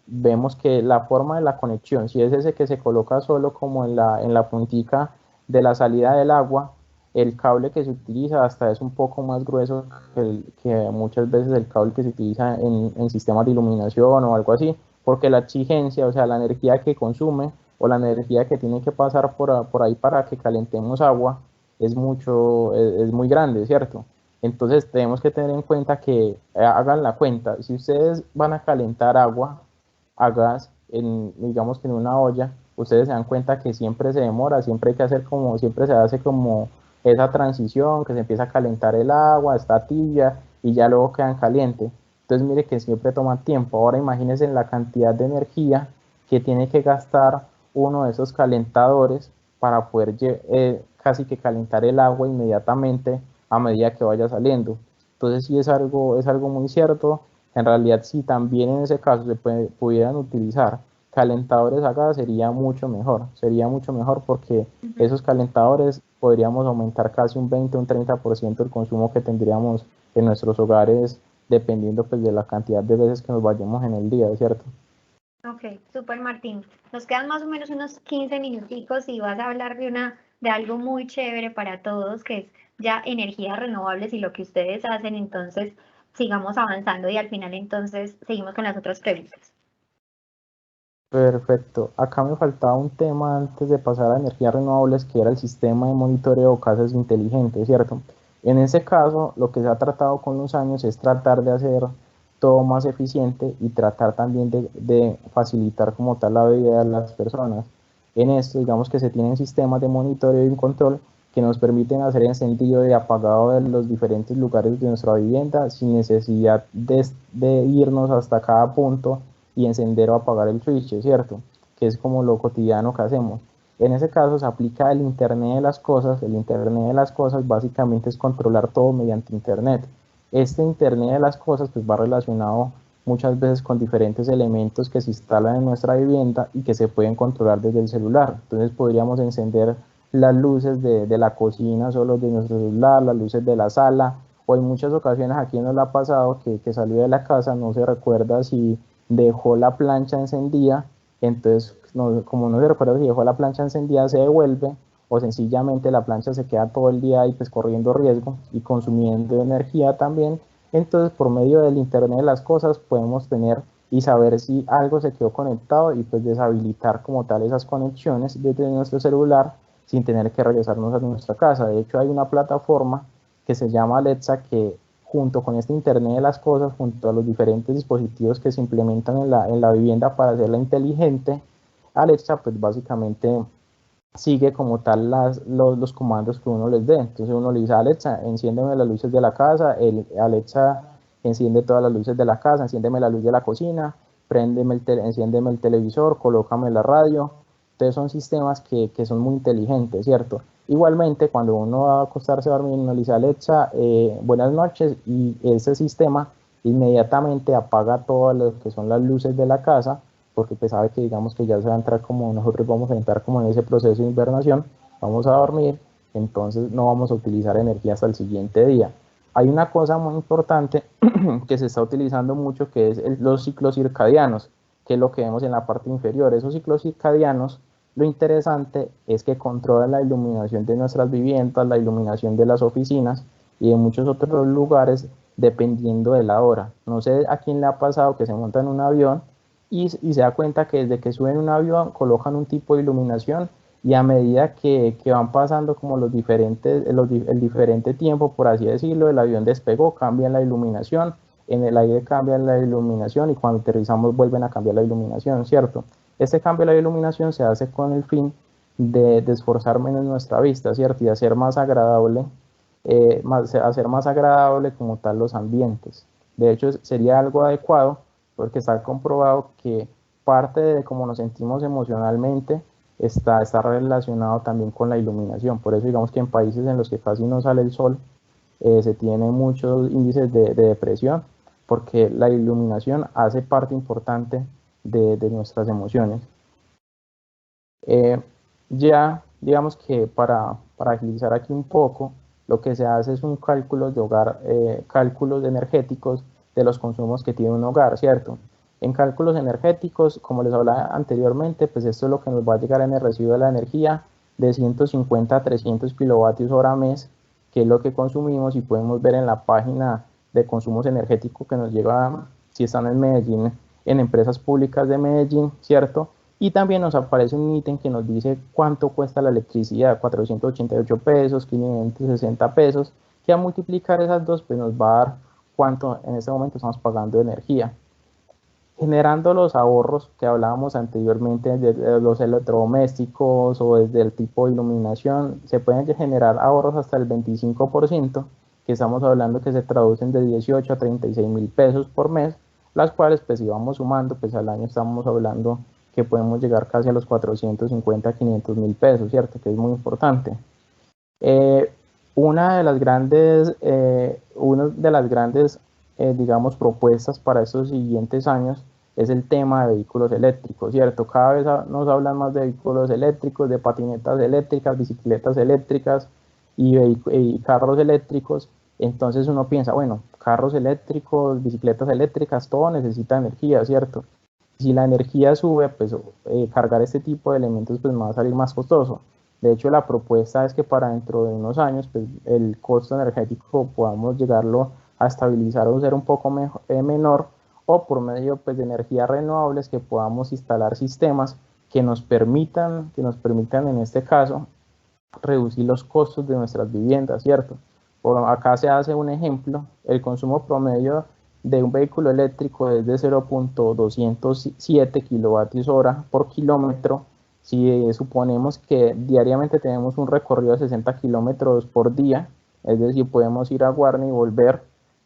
vemos que la forma de la conexión, si es ese que se coloca solo como en la puntica de la salida del agua, el cable que se utiliza hasta es un poco más grueso que muchas veces el cable que se utiliza en sistemas de iluminación o algo así, porque la exigencia, o sea, la energía que consume o la energía que tiene que pasar por ahí para que calentemos agua es muy grande, ¿cierto? Entonces tenemos que tener en cuenta que hagan la cuenta, si ustedes van a calentar agua a gas, digamos que en una olla, ustedes se dan cuenta que siempre se demora, siempre se hace como esa transición, que se empieza a calentar el agua, está tibia y ya luego quedan caliente. Entonces mire que siempre toma tiempo. Ahora imagínense la cantidad de energía que tiene que gastar uno de esos calentadores para poder casi que calentar el agua inmediatamente a medida que vaya saliendo. Entonces sí es algo muy cierto. En realidad, si también en ese caso pudieran utilizar calentadores a gas, sería mucho mejor porque Ujú. esos calentadores podríamos aumentar casi un 20 o un 30% el consumo que tendríamos en nuestros hogares, dependiendo pues de la cantidad de veces que nos vayamos en el día, ¿cierto? Ok, super Martín. Nos quedan más o menos unos 15 minuticos y vas a hablar de algo muy chévere para todos, que es ya energías renovables y lo que ustedes hacen. Entonces, sigamos avanzando y al final entonces seguimos con las otras preguntas. Perfecto. Acá me faltaba un tema antes de pasar a energías renovables, que era el sistema de monitoreo de casas inteligentes, ¿cierto? En ese caso, lo que se ha tratado con los años es tratar de hacer todo más eficiente y tratar también de facilitar como tal la vida de las personas. En esto, digamos que se tienen sistemas de monitoreo y control que nos permiten hacer encendido y apagado de los diferentes lugares de nuestra vivienda sin necesidad de irnos hasta cada punto y encender o apagar el switch, ¿cierto? Que es como lo cotidiano que hacemos. En ese caso se aplica el Internet de las Cosas. El Internet de las Cosas básicamente es controlar todo mediante Internet. Este Internet de las Cosas pues va relacionado muchas veces con diferentes elementos que se instalan en nuestra vivienda y que se pueden controlar desde el celular. Entonces podríamos encender las luces de la cocina solo de nuestro celular, las luces de la sala, o en muchas ocasiones aquí nos lo ha pasado que salió de la casa, no se recuerda si dejó la plancha encendida, entonces como no se recuerda si dejó la plancha encendida, se devuelve o sencillamente la plancha se queda todo el día ahí pues corriendo riesgo y consumiendo energía también. Entonces por medio del Internet de las cosas podemos tener y saber si algo se quedó conectado y pues deshabilitar como tal esas conexiones desde nuestro celular sin tener que regresarnos a nuestra casa. De hecho hay una plataforma que se llama Alexa que junto con este Internet de las Cosas, junto a los diferentes dispositivos que se implementan en la vivienda para hacerla inteligente, Alexa pues básicamente sigue como tal los comandos que uno les dé. Entonces uno le dice a Alexa, enciéndeme las luces de la casa, Alexa enciende todas las luces de la casa, enciéndeme la luz de la cocina, enciéndeme el televisor, colócame la radio. Entonces son sistemas que son muy inteligentes, ¿cierto? Igualmente, cuando uno va a acostarse a dormir, uno le dice Alexa, buenas noches, y ese sistema inmediatamente apaga todas las que son las luces de la casa, porque pues sabe que digamos que ya se va a entrar como nosotros vamos a entrar como en ese proceso de invernación, vamos a dormir, entonces no vamos a utilizar energía hasta el siguiente día. hay una cosa muy importante que se está utilizando mucho, que es los ciclos circadianos, que es lo que vemos en la parte inferior. Esos ciclos circadianos, lo interesante es que controlan la iluminación de nuestras viviendas, la iluminación de las oficinas y de muchos otros lugares, dependiendo de la hora. No sé a quién le ha pasado que se monta en un avión y se da cuenta que desde que suben un avión colocan un tipo de iluminación, y a medida que van pasando como el diferente tiempo, por así decirlo, el avión despegó, cambian la iluminación, en el aire cambian la iluminación y cuando aterrizamos vuelven a cambiar la iluminación, ¿cierto? Este cambio de la iluminación se hace con el fin de esforzar menos nuestra vista, ¿cierto? Y hacer más agradable, hacer más agradable como tal los ambientes. De hecho, sería algo adecuado porque está comprobado que parte de cómo nos sentimos emocionalmente está relacionado también con la iluminación. Por eso digamos que en países en los que casi no sale el sol, se tienen muchos índices de depresión, porque la iluminación hace parte importante de nuestras emociones. Ya digamos que para agilizar aquí un poco, lo que se hace es un cálculo de hogar, cálculos energéticos de los consumos que tiene un hogar, ¿cierto? En cálculos energéticos, como les hablaba anteriormente, pues esto es lo que nos va a llegar en el recibo de la energía de 150 a 300 kilovatios hora mes, que es lo que consumimos, y podemos ver en la página de consumos energéticos que nos llega, si están en Medellín, en empresas públicas de Medellín, ¿cierto? Y también nos aparece un ítem que nos dice cuánto cuesta la electricidad, 488 pesos, 560 pesos, que a multiplicar esas dos pues nos va a dar cuánto en este momento estamos pagando de energía. Generando los ahorros que hablábamos anteriormente de los electrodomésticos o desde el tipo de iluminación, se pueden generar ahorros hasta el 25%, que estamos hablando que se traducen de 18 a 36 mil pesos por mes, las cuales pues si vamos sumando, pues al año estamos hablando que podemos llegar casi a los 450 a 500 mil pesos, ¿cierto? Que es muy importante. Una de las grandes, digamos, propuestas para estos siguientes años es el tema de vehículos eléctricos, ¿cierto? Cada vez nos hablan más de vehículos eléctricos, de patinetas eléctricas, bicicletas eléctricas y carros eléctricos. Entonces uno piensa, bueno, carros eléctricos, bicicletas eléctricas, todo necesita energía, ¿cierto? Si la energía sube, pues cargar este tipo de elementos pues va a salir más costoso. De hecho, la propuesta es que para dentro de unos años pues, el costo energético podamos llegarlo a estabilizar o ser un poco menor, o por medio pues, de energías renovables que podamos instalar sistemas que nos permitan en este caso reducir los costos de nuestras viviendas, ¿cierto? Por acá se hace un ejemplo, el consumo promedio de un vehículo eléctrico es de 0.207 kilovatios hora por kilómetro. Si suponemos que diariamente tenemos un recorrido de 60 kilómetros por día, es decir, podemos ir a Guarne y volver,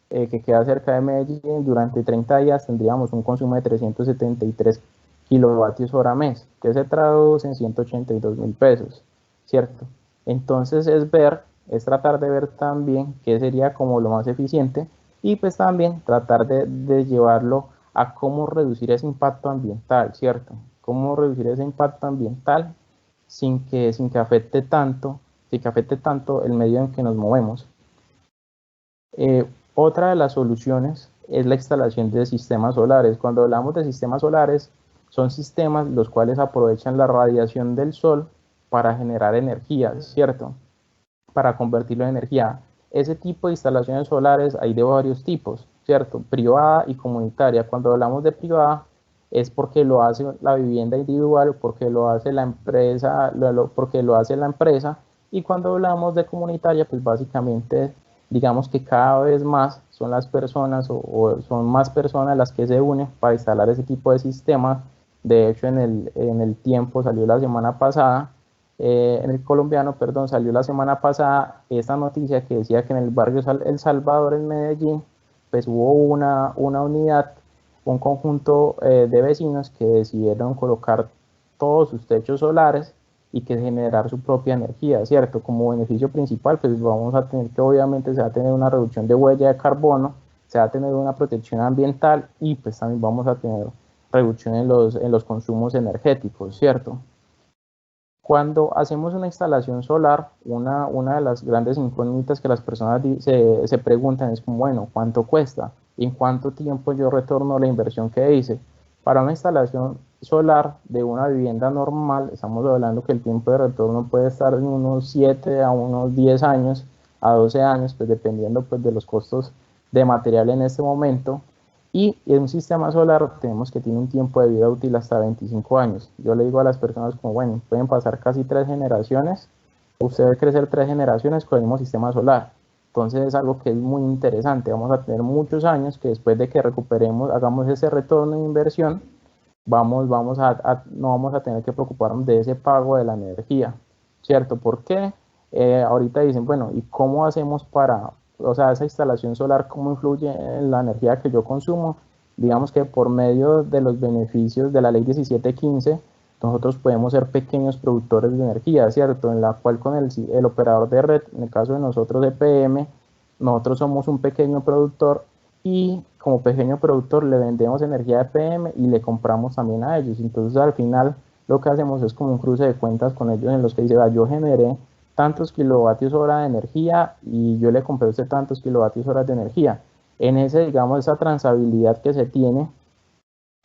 que queda cerca de Medellín, durante 30 días tendríamos un consumo de 373 kilovatios hora mes, que se traduce en 182 mil pesos, ¿cierto? Entonces es tratar de ver también qué sería como lo más eficiente, y pues también tratar de llevarlo a cómo reducir ese impacto ambiental, ¿cierto? Cómo reducir ese impacto ambiental sin que afecte tanto el medio en que nos movemos. Otra de las soluciones es la instalación de sistemas solares. Cuando hablamos de sistemas solares, son sistemas los cuales aprovechan la radiación del sol para generar energía, ¿cierto? Para convertirlo en energía. Ese tipo de instalaciones solares hay de varios tipos, ¿cierto? Privada y comunitaria. Cuando hablamos de privada es porque lo hace la vivienda individual, porque lo hace la empresa, porque lo hace la empresa, y cuando hablamos de comunitaria, pues básicamente digamos que cada vez más son las personas o son más personas las que se unen para instalar ese tipo de sistemas. De hecho, en el tiempo salió la semana pasada, en el colombiano, perdón, salió la semana pasada esta noticia que decía que en el barrio El Salvador, en Medellín, pues hubo una unidad, un conjunto de vecinos que decidieron colocar todos sus techos solares y que generar su propia energía, ¿cierto? Como beneficio principal, pues vamos a tener que obviamente se va a tener una reducción de huella de carbono, se va a tener una protección ambiental y pues también vamos a tener reducción en los consumos energéticos, ¿cierto? Cuando hacemos una instalación solar, una de las grandes incógnitas que las personas se preguntan es como, bueno, ¿cuánto cuesta? ¿Y en cuánto tiempo yo retorno la inversión que hice? Para una instalación solar de una vivienda normal, estamos hablando que el tiempo de retorno puede estar en unos 7 a unos 10 años, a 12 años, pues dependiendo pues, de los costos de material en este momento. Y en un sistema solar tenemos que tiene un tiempo de vida útil hasta 25 años. Yo le digo a las personas como, bueno, pueden pasar casi 3 generaciones, usted va a crecer 3 generaciones con el mismo sistema solar. Entonces es algo que es muy interesante. Vamos a tener muchos años que después de que recuperemos, hagamos ese retorno de inversión, no vamos a tener que preocuparnos de ese pago de la energía, ¿cierto? ¿Por qué? Ahorita dicen, bueno, ¿y cómo hacemos para, o sea, esa instalación solar, cómo influye en la energía que yo consumo? Digamos que por medio de los beneficios de la ley 1715, nosotros podemos ser pequeños productores de energía, ¿cierto? En la cual con el operador de red, en el caso de nosotros EPM, nosotros somos un pequeño productor y como pequeño productor le vendemos energía a EPM y le compramos también a ellos. Entonces al final lo que hacemos es como un cruce de cuentas con ellos en los que dice, yo generé tantos kilovatios hora de energía y yo le compré a usted tantos kilovatios horas de energía. En ese, digamos, esa transabilidad que se tiene,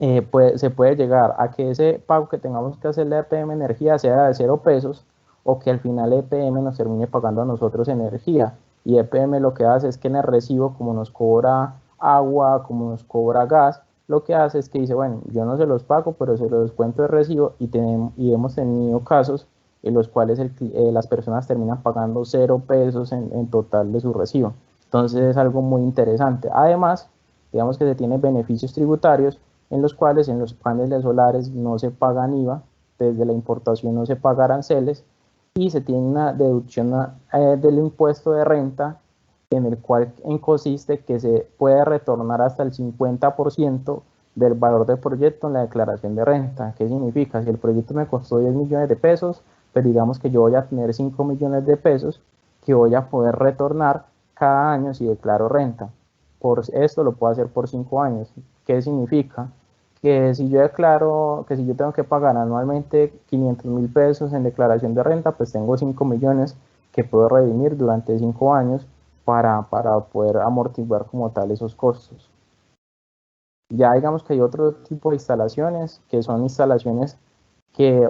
se puede llegar a que ese pago que tengamos que hacerle a EPM Energía sea de 0 pesos o que al final EPM nos termine pagando a nosotros energía. Y EPM lo que hace es que en el recibo, como nos cobra agua, como nos cobra gas, lo que hace es que dice, bueno, yo no se los pago, pero se los descuento de recibo y hemos tenido casos en los cuales las personas terminan pagando 0 pesos en total de su recibo. Entonces es algo muy interesante. Además, digamos que se tienen beneficios tributarios en los cuales en los paneles solares no se pagan IVA, desde la importación no se paga aranceles y se tiene una deducción del impuesto de renta en el cual consiste que se puede retornar hasta el 50% del valor del proyecto en la declaración de renta. ¿Qué significa? Si el proyecto me costó 10 millones de pesos, pero digamos que yo voy a tener 5 millones de pesos que voy a poder retornar cada año si declaro renta. Por esto lo puedo hacer por 5 años. ¿Qué significa? Que si yo declaro, que si yo tengo que pagar anualmente 500.000 pesos en declaración de renta, pues tengo 5 millones que puedo redimir durante 5 años para poder amortiguar como tal esos costos. Ya digamos que hay otro tipo de instalaciones, que son instalaciones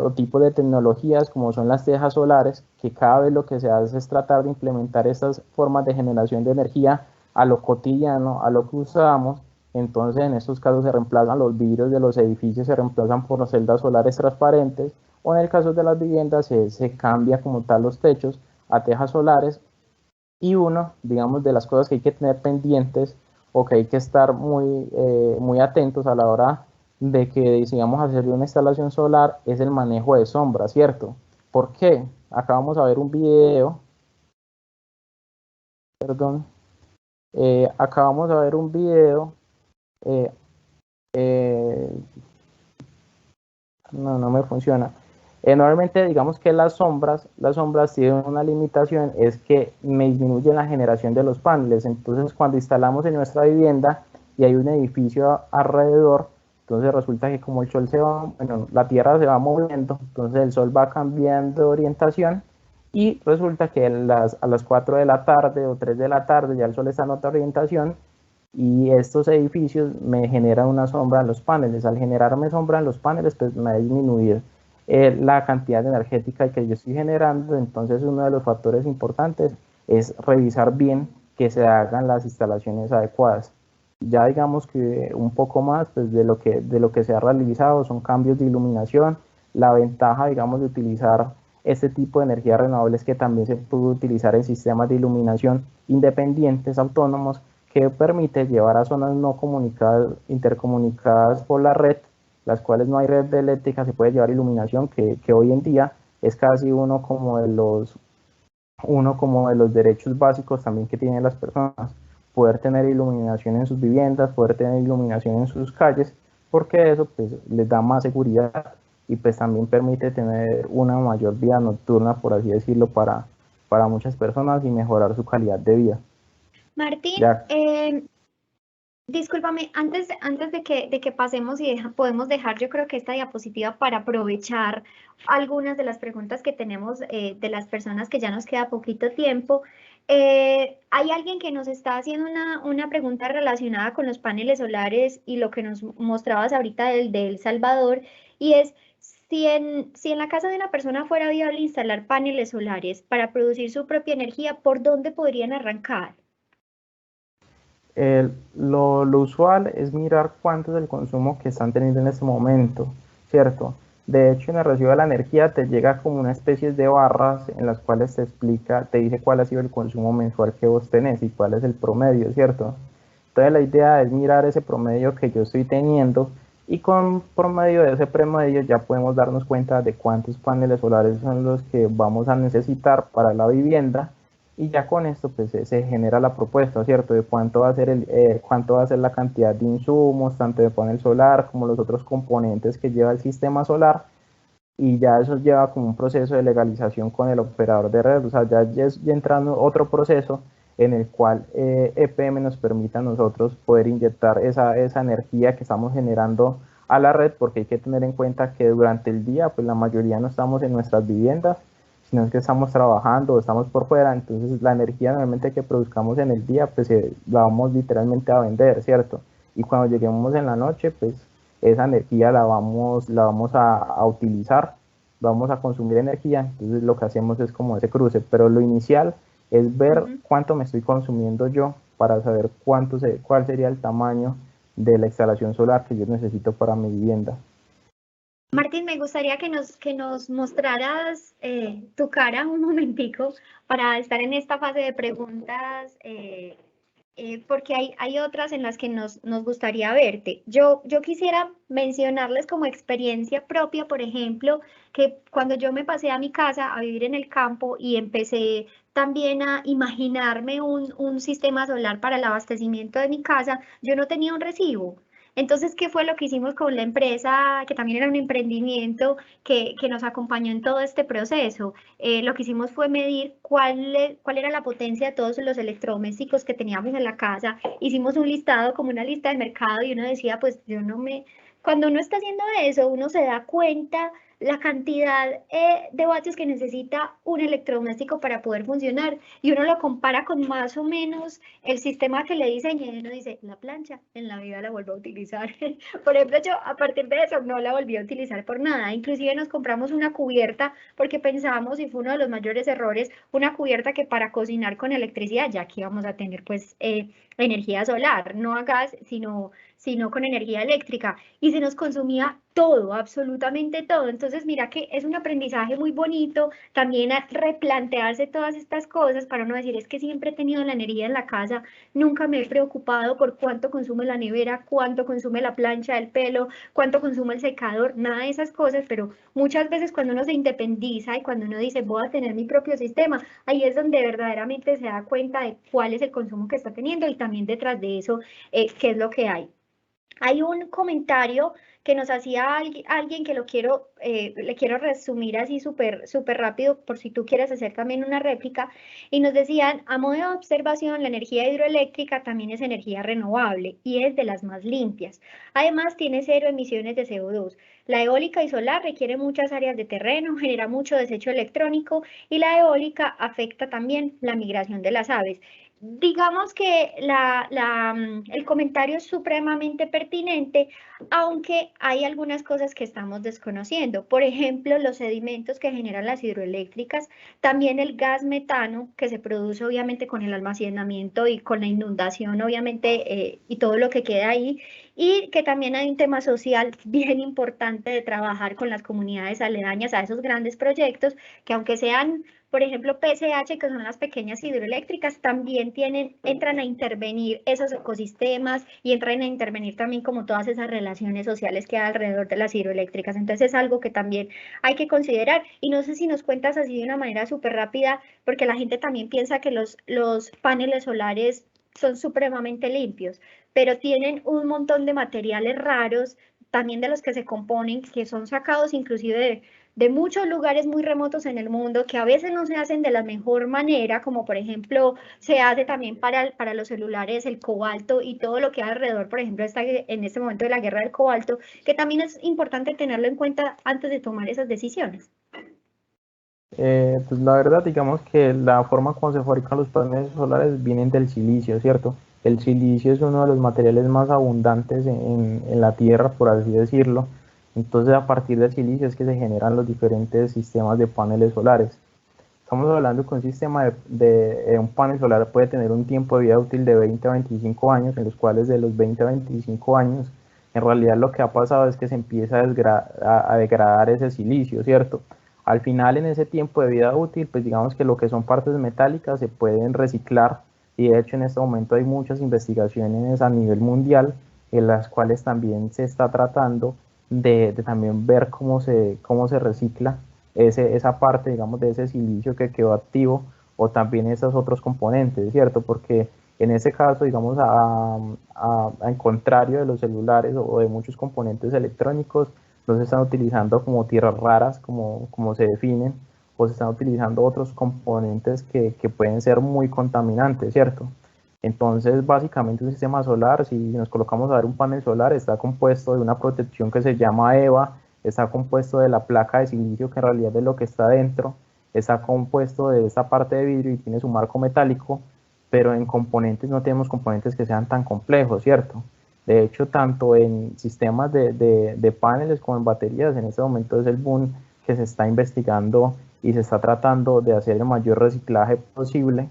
o tipos de tecnologías como son las tejas solares, que cada vez lo que se hace es tratar de implementar estas formas de generación de energía a lo cotidiano, a lo que usamos. Entonces en estos casos se reemplazan los vidrios de los edificios, se reemplazan por celdas solares transparentes, o en el caso de las viviendas se cambia como tal los techos a tejas solares. Y uno, digamos, de las cosas que hay que tener pendientes o que hay que estar muy atentos a la hora de que decidamos hacer una instalación solar es el manejo de sombra, ¿cierto? ¿Por qué? Acá vamos a ver un video, perdón, acá vamos a ver un video, eh, eh, no me funciona. Normalmente digamos que las sombras tienen una limitación, es que me disminuyen la generación de los paneles. Entonces cuando instalamos en nuestra vivienda y hay un edificio alrededor, entonces resulta que como el sol bueno, la tierra se va moviendo, entonces el sol va cambiando de orientación y resulta que a las 4 de la tarde o 3 de la tarde ya el sol está en otra orientación y estos edificios me generan una sombra en los paneles. Al generarme sombra en los paneles, pues me ha disminuido la cantidad energética que yo estoy generando. Entonces uno de los factores importantes es revisar bien que se hagan las instalaciones adecuadas. Ya digamos que un poco más pues, de lo que se ha realizado son cambios de iluminación. La ventaja, digamos, de utilizar este tipo de energías renovables que también se puede utilizar en sistemas de iluminación independientes, autónomos, que permite llevar a zonas no comunicadas, intercomunicadas por la red, las cuales no hay red eléctrica, se puede llevar iluminación, que hoy en día es casi uno como de los derechos básicos también que tienen las personas, poder tener iluminación en sus viviendas, poder tener iluminación en sus calles, porque eso pues les da más seguridad y pues también permite tener una mayor vida nocturna, por así decirlo, para muchas personas y mejorar su calidad de vida. Martín, Ya. Discúlpame, antes de que pasemos y podemos dejar, yo creo que esta diapositiva para aprovechar algunas de las preguntas que tenemos de las personas que ya nos queda poquito tiempo. Hay alguien que nos está haciendo una pregunta relacionada con los paneles solares y lo que nos mostrabas ahorita de El Salvador, y es si en la casa de una persona fuera viable instalar paneles solares para producir su propia energía, ¿por dónde podrían arrancar? Lo usual es mirar cuánto es el consumo que están teniendo en este momento, ¿cierto? De hecho, en el recibo de la energía te llega como una especie de barras en las cuales te explica, te dice cuál ha sido el consumo mensual que vos tenés y cuál es el promedio, ¿cierto? Entonces la idea es mirar ese promedio que yo estoy teniendo y con promedio de ese promedio ya podemos darnos cuenta de cuántos paneles solares son los que vamos a necesitar para la vivienda y ya con esto pues se genera la propuesta, ¿cierto? De cuánto va a ser cuánto va a ser la cantidad de insumos, tanto de panel solar como los otros componentes que lleva el sistema solar, y ya eso lleva como un proceso de legalización con el operador de red, o sea, ya entrando otro proceso en el cual EPM nos permite a nosotros poder inyectar esa energía que estamos generando a la red, porque hay que tener en cuenta que durante el día, pues la mayoría no estamos en nuestras viviendas, sino es que estamos trabajando o estamos por fuera, entonces la energía normalmente que produzcamos en el día, pues la vamos literalmente a vender, ¿cierto? Y cuando lleguemos en la noche, pues esa energía la vamos a utilizar, vamos a consumir energía, entonces lo que hacemos es como ese cruce, pero lo inicial es ver cuánto me estoy consumiendo yo para saber cuál sería el tamaño de la instalación solar que yo necesito para mi vivienda. Martín, me gustaría que nos mostraras tu cara un momentico para estar en esta fase de preguntas, porque hay otras en las que nos gustaría verte. Yo quisiera mencionarles como experiencia propia, por ejemplo, que cuando yo me pasé a mi casa a vivir en el campo y empecé también a imaginarme un sistema solar para el abastecimiento de mi casa, yo no tenía un recibo. Entonces, ¿qué fue lo que hicimos con la empresa, que también era un emprendimiento que nos acompañó en todo este proceso? Lo que hicimos fue medir cuál era la potencia de todos los electrodomésticos que teníamos en la casa. Hicimos un listado, como una lista de mercado, y uno decía, pues yo no me... Cuando uno está haciendo eso, uno se da cuenta la cantidad de vatios que necesita un electrodoméstico para poder funcionar, y uno lo compara con más o menos el sistema que le diseñé, y uno dice, la plancha en la vida la vuelvo a utilizar. Por ejemplo, yo a partir de eso no la volví a utilizar por nada. Inclusive nos compramos una cubierta porque pensábamos, y fue uno de los mayores errores, una cubierta que para cocinar con electricidad, ya que íbamos a tener pues energía solar, no a gas, sino con energía eléctrica, y se nos consumía todo, absolutamente todo. Entonces, mira que es un aprendizaje muy bonito también a replantearse todas estas cosas para no decir, es que siempre he tenido la energía en la casa, nunca me he preocupado por cuánto consume la nevera, cuánto consume la plancha del pelo, cuánto consume el secador, nada de esas cosas, pero muchas veces cuando uno se independiza y cuando uno dice, voy a tener mi propio sistema, ahí es donde verdaderamente se da cuenta de cuál es el consumo que está teniendo y también detrás de eso, qué es lo que hay. Hay un comentario que nos hacía alguien que le quiero resumir así súper rápido por si tú quieres hacer también una réplica, y nos decían, a modo de observación, la energía hidroeléctrica también es energía renovable y es de las más limpias. Además, tiene cero emisiones de CO2. La eólica y solar requiere muchas áreas de terreno, genera mucho desecho electrónico, y la eólica afecta también la migración de las aves. Digamos que el comentario es supremamente pertinente, aunque hay algunas cosas que estamos desconociendo. Por ejemplo, los sedimentos que generan las hidroeléctricas, también el gas metano que se produce obviamente con el almacenamiento y con la inundación, obviamente, y todo lo que queda ahí, y que también hay un tema social bien importante de trabajar con las comunidades aledañas a esos grandes proyectos, que aunque sean por ejemplo, PSH, que son las pequeñas hidroeléctricas, también entran a intervenir esos ecosistemas y entran a intervenir también como todas esas relaciones sociales que hay alrededor de las hidroeléctricas. Entonces es algo que también hay que considerar. Y no sé si nos cuentas así de una manera súper rápida, porque la gente también piensa que los paneles solares son supremamente limpios, pero tienen un montón de materiales raros, también de los que se componen, que son sacados inclusive de muchos lugares muy remotos en el mundo que a veces no se hacen de la mejor manera, como por ejemplo se hace también para los celulares el cobalto y todo lo que hay alrededor, por ejemplo, en este momento de la guerra del cobalto, que también es importante tenerlo en cuenta antes de tomar esas decisiones. Pues la verdad, digamos que la forma como se fabrican los paneles solares vienen del silicio, ¿cierto? El silicio es uno de los materiales más abundantes en la Tierra, por así decirlo. Entonces, a partir del silicio es que se generan los diferentes sistemas de paneles solares. Estamos hablando que un sistema de un panel solar puede tener un tiempo de vida útil de 20 a 25 años, en los cuales de los 20 a 25 años, en realidad lo que ha pasado es que se empieza a degradar ese silicio, ¿cierto? Al final, en ese tiempo de vida útil, pues digamos que lo que son partes metálicas se pueden reciclar, y de hecho en este momento hay muchas investigaciones a nivel mundial en las cuales también se está tratando de también ver cómo se recicla esa parte, digamos, de ese silicio que quedó activo, o también esos otros componentes, ¿cierto? Porque en ese caso, digamos, en contrario de los celulares o de muchos componentes electrónicos, no se están utilizando como tierras raras, como se definen, o se están utilizando otros componentes que pueden ser muy contaminantes, ¿cierto? Entonces, básicamente un sistema solar, si nos colocamos a ver un panel solar, está compuesto de una protección que se llama EVA, está compuesto de la placa de silicio, que en realidad es lo que está dentro, está compuesto de esta parte de vidrio y tiene su marco metálico, pero en componentes no tenemos componentes que sean tan complejos, ¿cierto? De hecho, tanto en sistemas de paneles como en baterías, en este momento es el boom que se está investigando y se está tratando de hacer el mayor reciclaje posible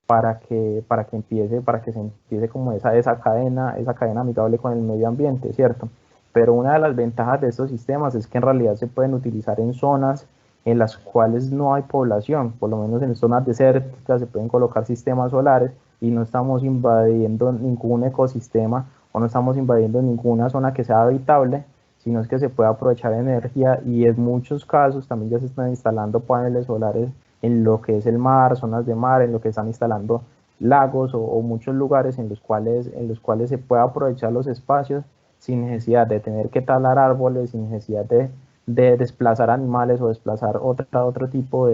para que se empiece como esa cadena amigable con el medio ambiente, ¿cierto? Pero una de las ventajas de estos sistemas es que en realidad se pueden utilizar en zonas en las cuales no hay población, por lo menos en zonas desérticas se pueden colocar sistemas solares y no estamos invadiendo ningún ecosistema o no estamos invadiendo ninguna zona que sea habitable, sino es que se puede aprovechar energía, y en muchos casos también ya se están instalando paneles solares en lo que es el mar, zonas de mar, en lo que están instalando lagos o muchos lugares en los cuales se puede aprovechar los espacios sin necesidad de tener que talar árboles, sin necesidad de desplazar animales o desplazar otro tipo,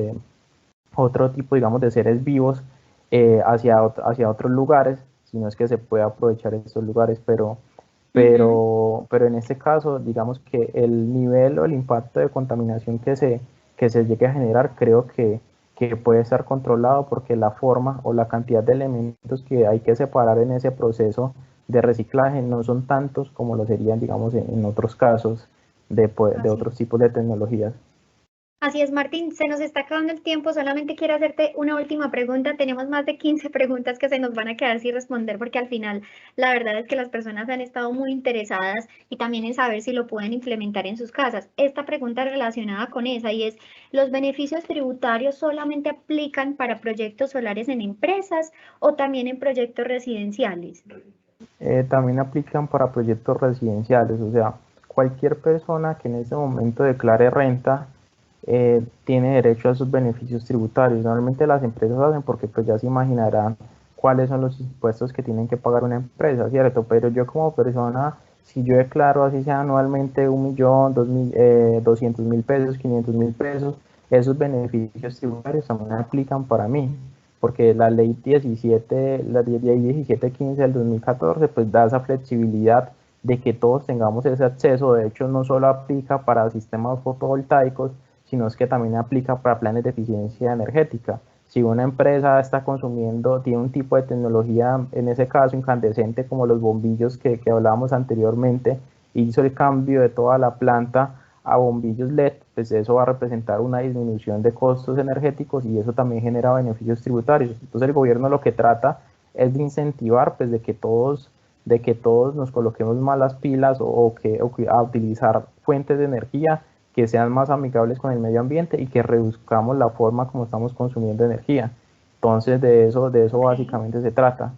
digamos, de seres vivos hacia otros lugares, sino es que se puede aprovechar esos lugares, pero en este caso, digamos que el nivel o el impacto de contaminación que se llegue a generar, creo que puede estar controlado, porque la forma o la cantidad de elementos que hay que separar en ese proceso de reciclaje no son tantos como lo serían, digamos, en otros casos de otros tipos de tecnologías. Así es, Martín, se nos está acabando el tiempo, solamente quiero hacerte una última pregunta. Tenemos más de 15 preguntas que se nos van a quedar sin responder porque al final la verdad es que las personas han estado muy interesadas y también en saber si lo pueden implementar en sus casas. Esta pregunta relacionada con esa y es, ¿los beneficios tributarios solamente aplican para proyectos solares en empresas o también en proyectos residenciales? También aplican para proyectos residenciales, o sea, cualquier persona que en ese momento declare renta tiene derecho a sus beneficios tributarios. Normalmente las empresas hacen porque pues ya se imaginarán cuáles son los impuestos que tienen que pagar una empresa, ¿cierto? Pero yo como persona, si yo declaro así sea anualmente 1.000.000, 200.000 pesos, 500.000 pesos, esos beneficios tributarios también aplican para mí, porque la ley 1715 del 2014 pues da esa flexibilidad de que todos tengamos ese acceso. De hecho, no solo aplica para sistemas fotovoltaicos, sino es que también aplica para planes de eficiencia energética. Si una empresa está consumiendo, tiene un tipo de tecnología, en ese caso incandescente, como los bombillos que hablábamos anteriormente, y hizo el cambio de toda la planta a bombillos LED, pues eso va a representar una disminución de costos energéticos y eso también genera beneficios tributarios. Entonces el gobierno lo que trata es de incentivar, pues, de que todos nos coloquemos más las pilas, o a utilizar fuentes de energía que sean más amigables con el medio ambiente y que reduzcamos la forma como estamos consumiendo energía. Entonces de eso básicamente se trata.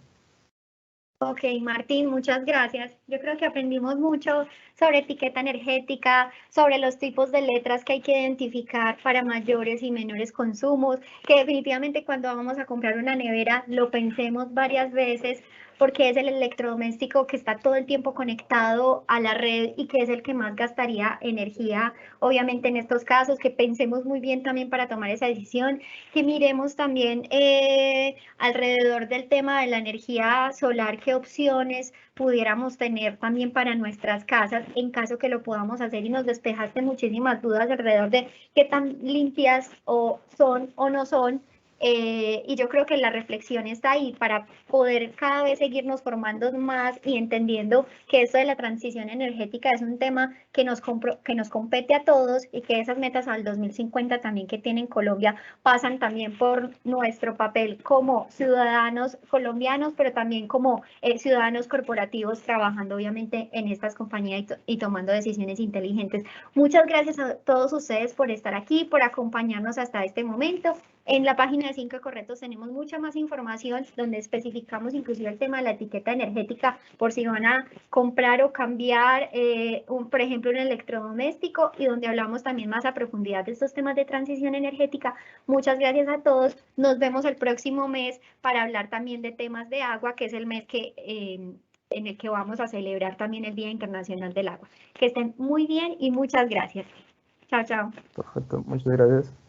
Ok, Martín, muchas gracias. Yo creo que aprendimos mucho sobre etiqueta energética, sobre los tipos de letras que hay que identificar para mayores y menores consumos, que definitivamente cuando vamos a comprar una nevera lo pensemos varias veces porque es el electrodoméstico que está todo el tiempo conectado a la red y que es el que más gastaría energía, obviamente en estos casos, que pensemos muy bien también para tomar esa decisión, que miremos también alrededor del tema de la energía solar, qué opciones pudiéramos tener también para nuestras casas en caso que lo podamos hacer, y nos despejaste muchísimas dudas alrededor de qué tan limpias son o no son. Y yo creo que la reflexión está ahí para poder cada vez seguirnos formando más y entendiendo que esto de la transición energética es un tema que nos compete a todos, y que esas metas al 2050 también que tiene Colombia pasan también por nuestro papel como ciudadanos colombianos, pero también como ciudadanos corporativos trabajando obviamente en estas compañías y tomando decisiones inteligentes. Muchas gracias a todos ustedes por estar aquí, por acompañarnos hasta este momento. En la página de 5 Correctos tenemos mucha más información donde especificamos inclusive el tema de la etiqueta energética por si van a comprar o cambiar, por ejemplo, un electrodoméstico, y donde hablamos también más a profundidad de estos temas de transición energética. Muchas gracias a todos. Nos vemos el próximo mes para hablar también de temas de agua, que es el mes en el que vamos a celebrar también el Día Internacional del Agua. Que estén muy bien y muchas gracias. Chao, chao. Perfecto, muchas gracias.